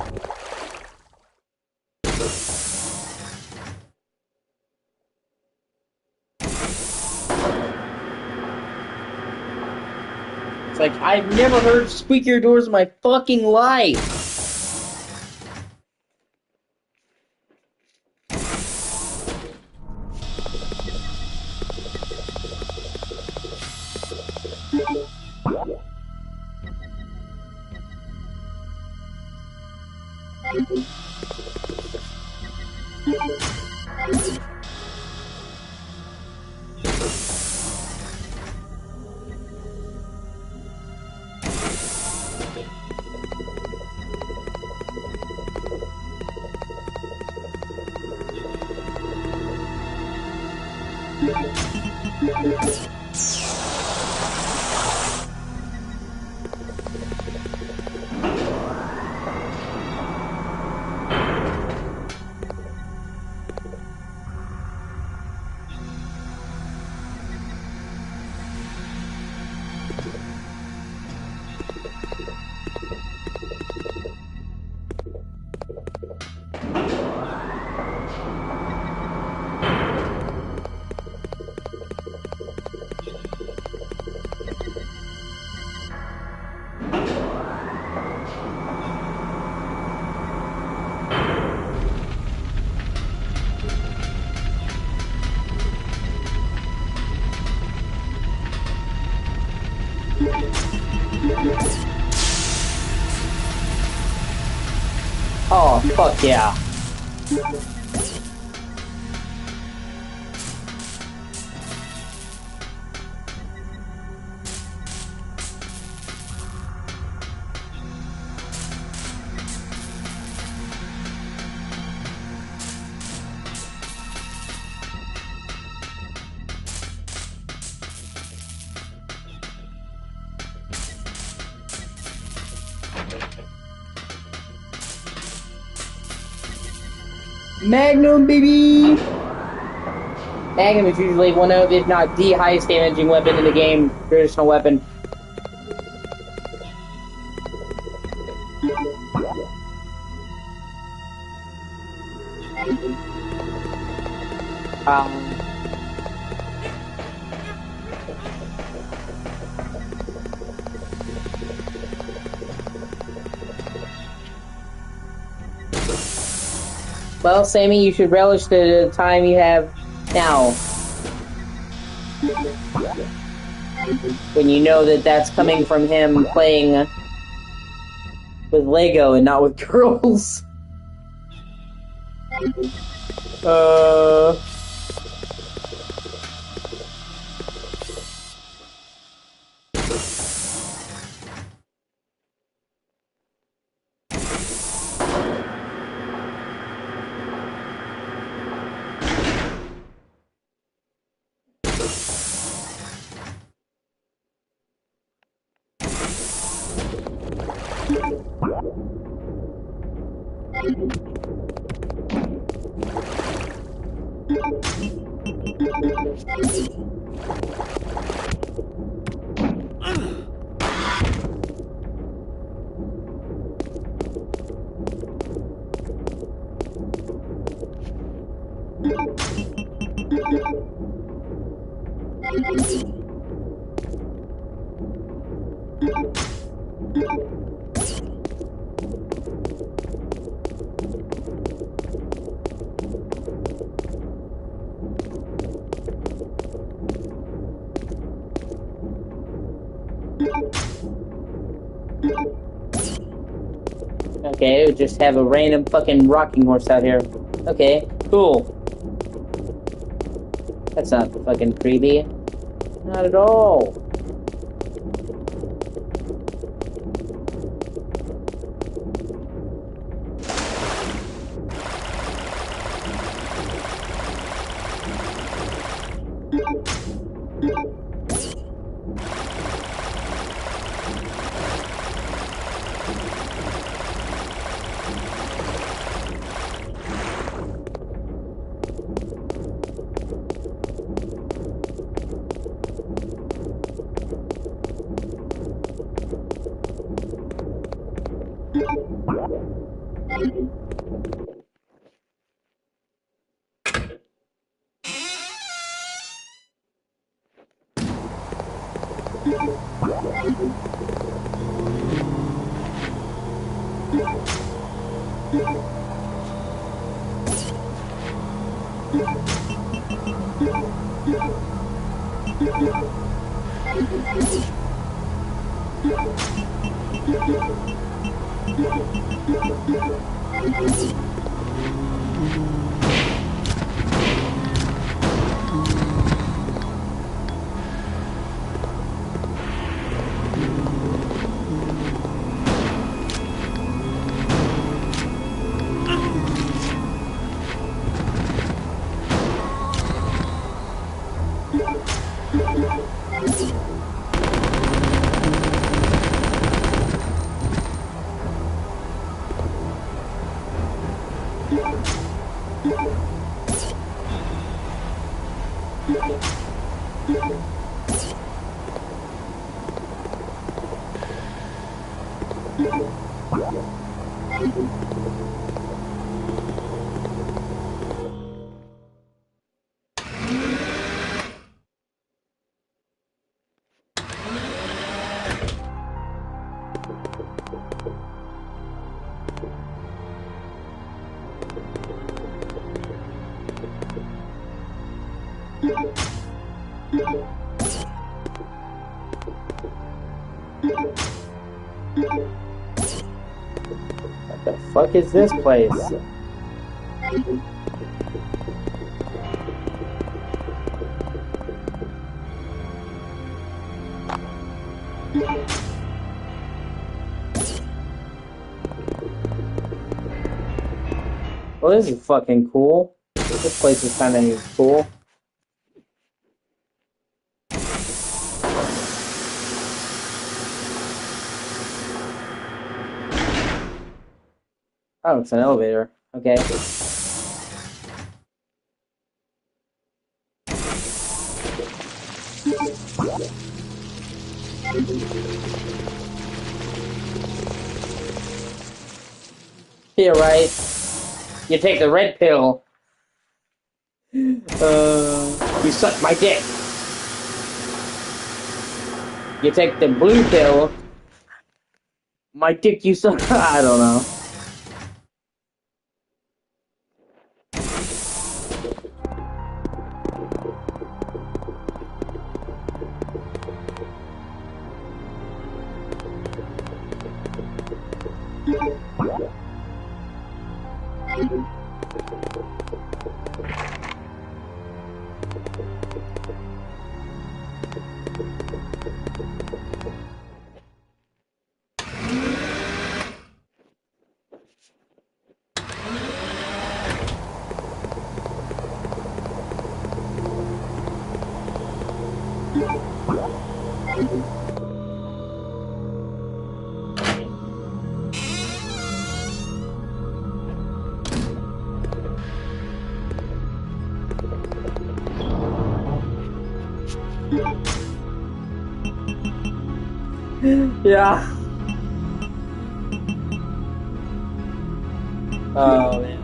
It's like, I've never heard squeak your doors in my fucking life. Oh, fuck yeah. Magnum, baby! Magnum is usually one of, if not the highest damaging weapon in the game. Traditional weapon. Well, Sammy, you should relish the time you have now. When you know that that's coming from him playing with Lego and not with girls. Okay, just have a random fucking rocking horse out here. Okay, cool. That's not fucking creepy. Not at all. What the fuck is this place? Well, this is fucking cool. This place is kind of cool. Oh, it's an elevator. Okay. Yeah, right. You take the red pill. You suck my dick. You take the blue pill. My dick, you suck. I don't know. Yeah. Oh, man.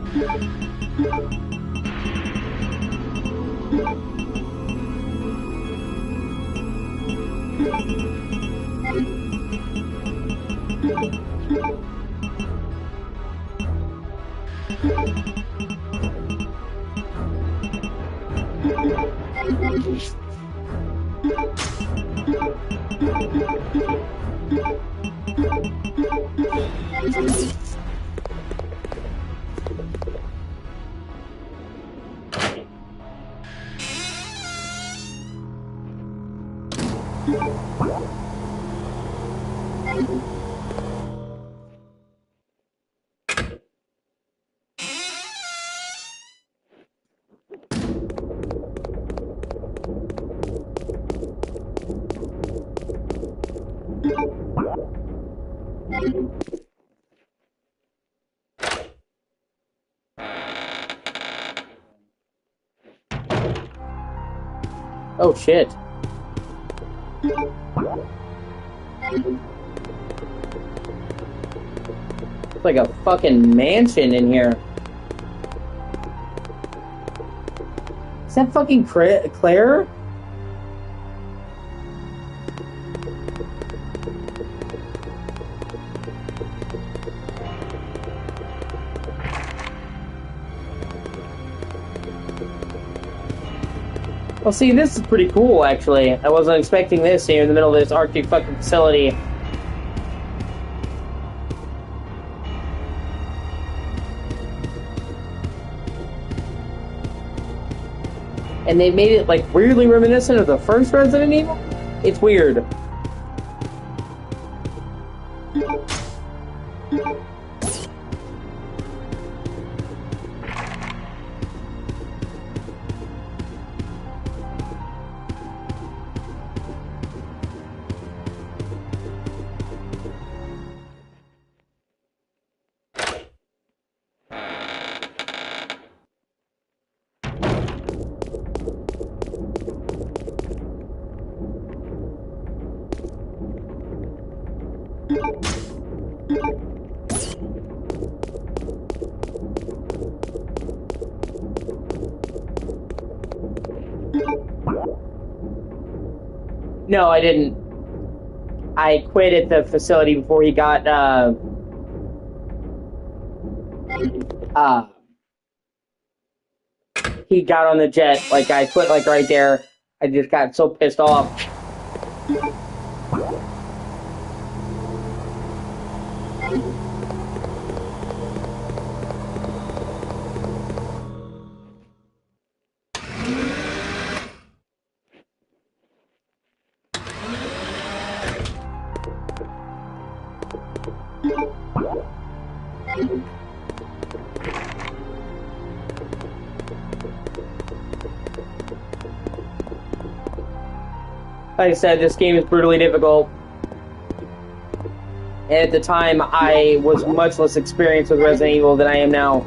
Oh, shit. It's like a fucking mansion in here. Is that fucking Claire? Well, see, this is pretty cool, actually. I wasn't expecting this here in the middle of this Arctic fucking facility. And they made it, like, weirdly reminiscent of the first Resident Evil? It's weird. No, I didn't. I quit at the facility before he got, he got on the jet. Like, I quit, like, right there. I just got so pissed off. Like I said, this game is brutally difficult. And at the time, I was much less experienced with Resident Evil than I am now.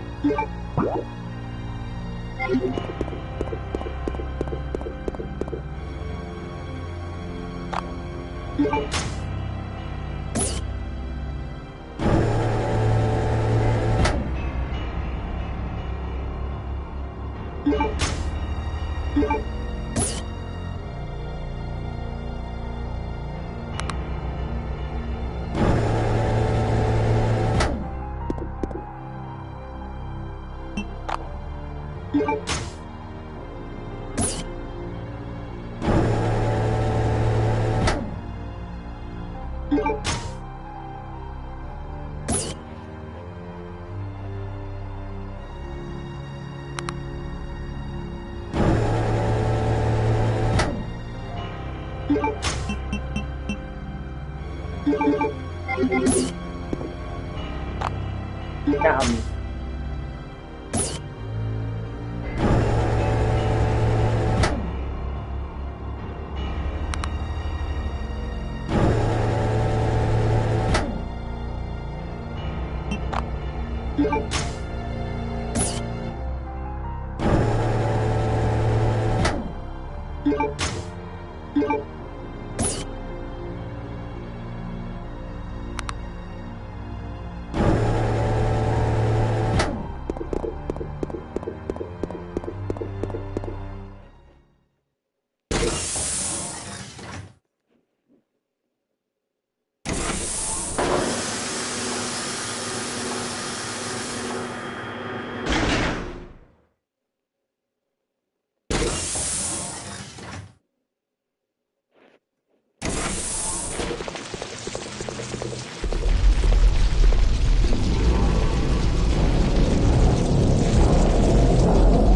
Um,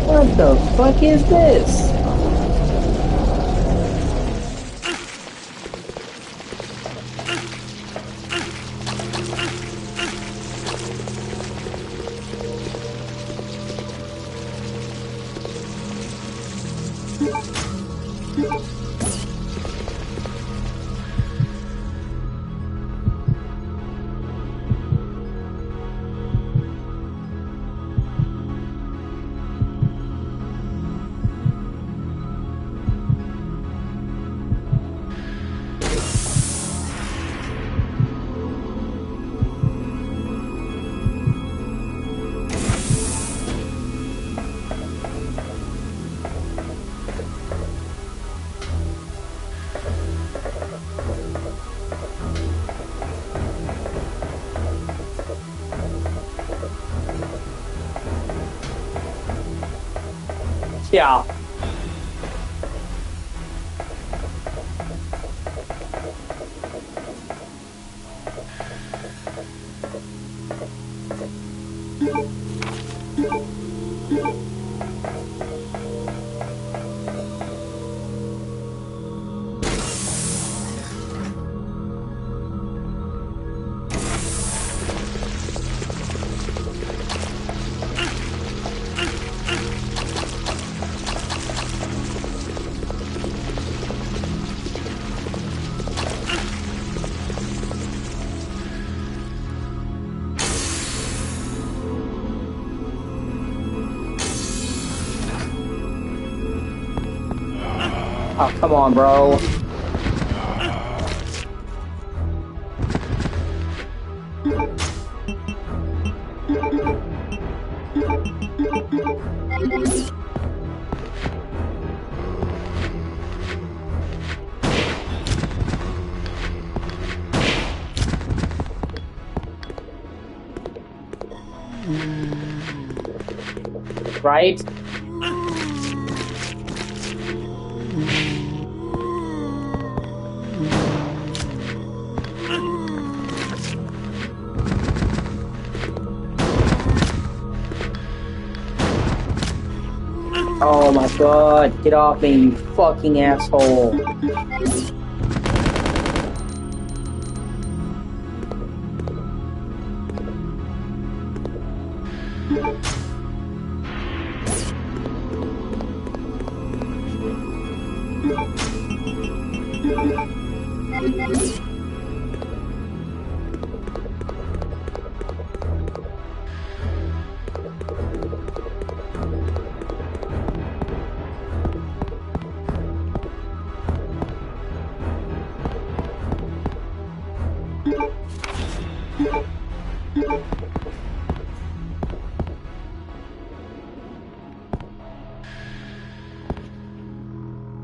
what the fuck is this? Yeah. Oh, come on, bro. Right? Oh my god, get off me, you fucking asshole.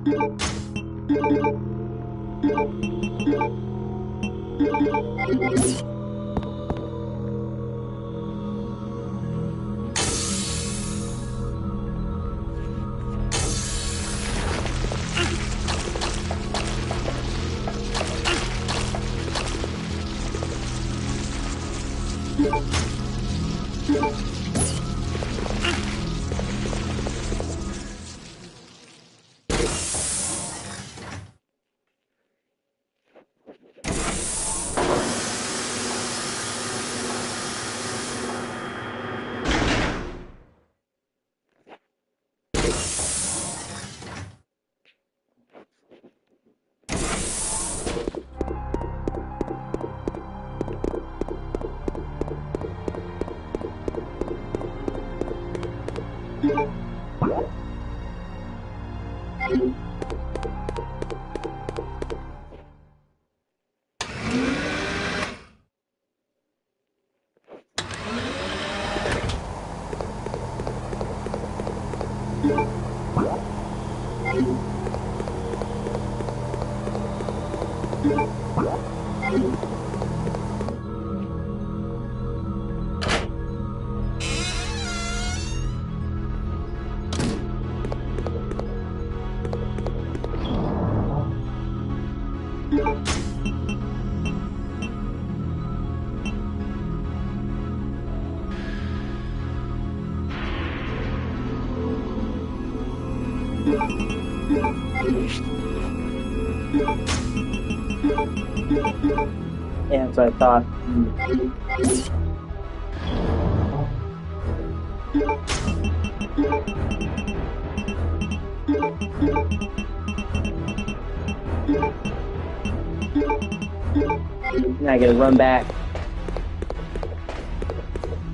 Yeah, that's what I thought. Now I gotta run back.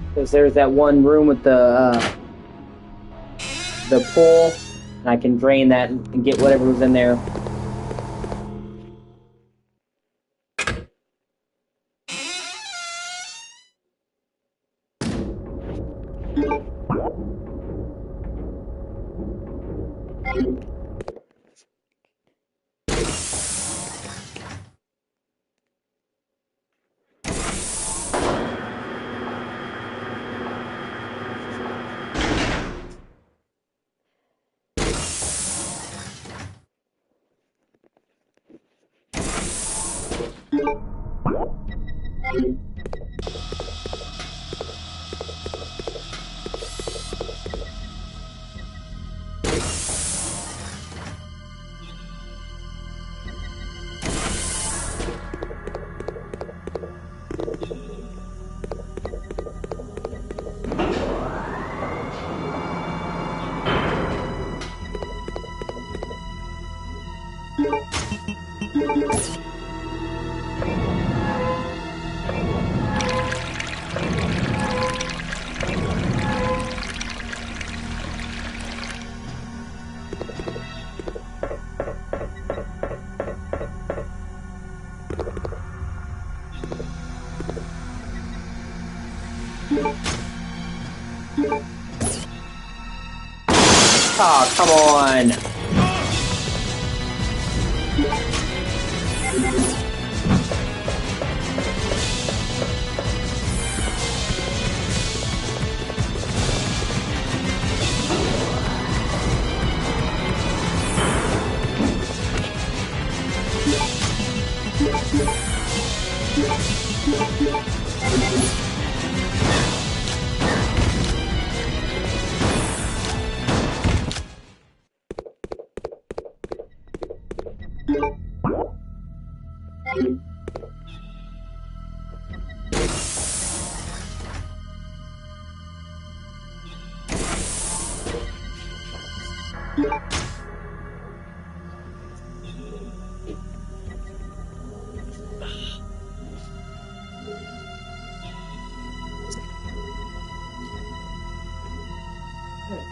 Because there's that one room with the pool, and I can drain that and get whatever was in there. Oh, come on!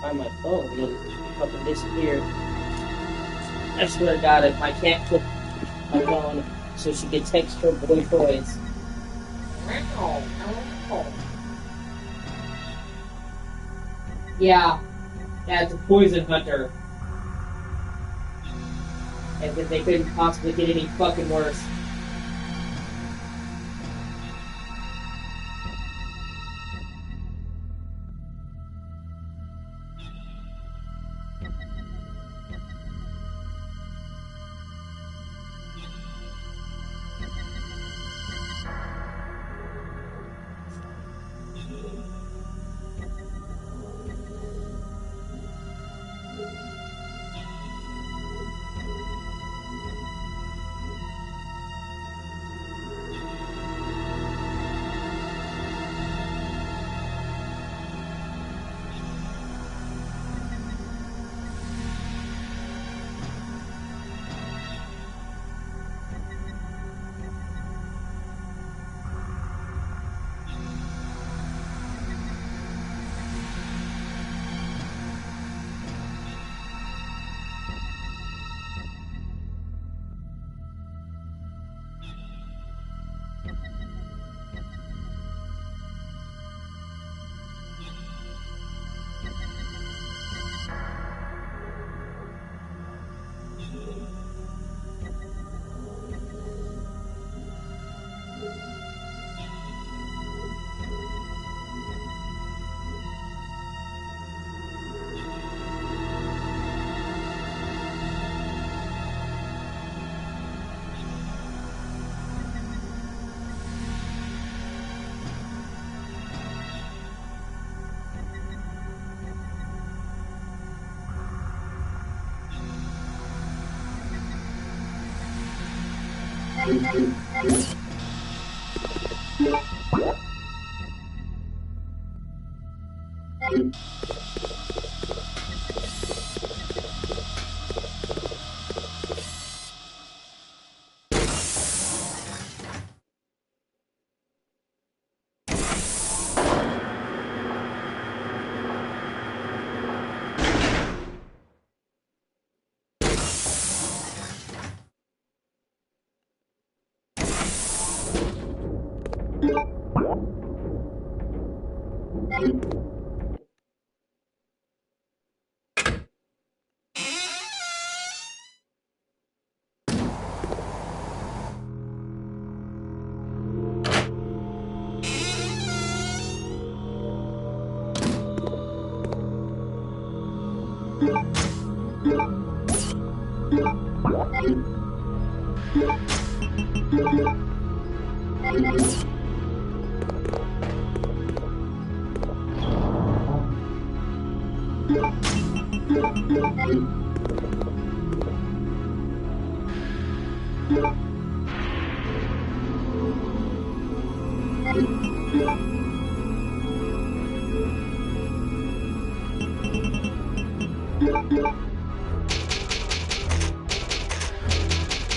Find my phone. It fucking disappeared. I swear to God, if I can't click my phone so she can text her boy toys. Yeah. Yeah, it's a poison hunter. As if they couldn't possibly get any fucking worse.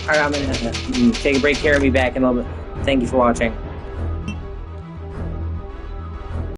Alright, I'm gonna take a break here and be back in a little bit. Thank you for watching.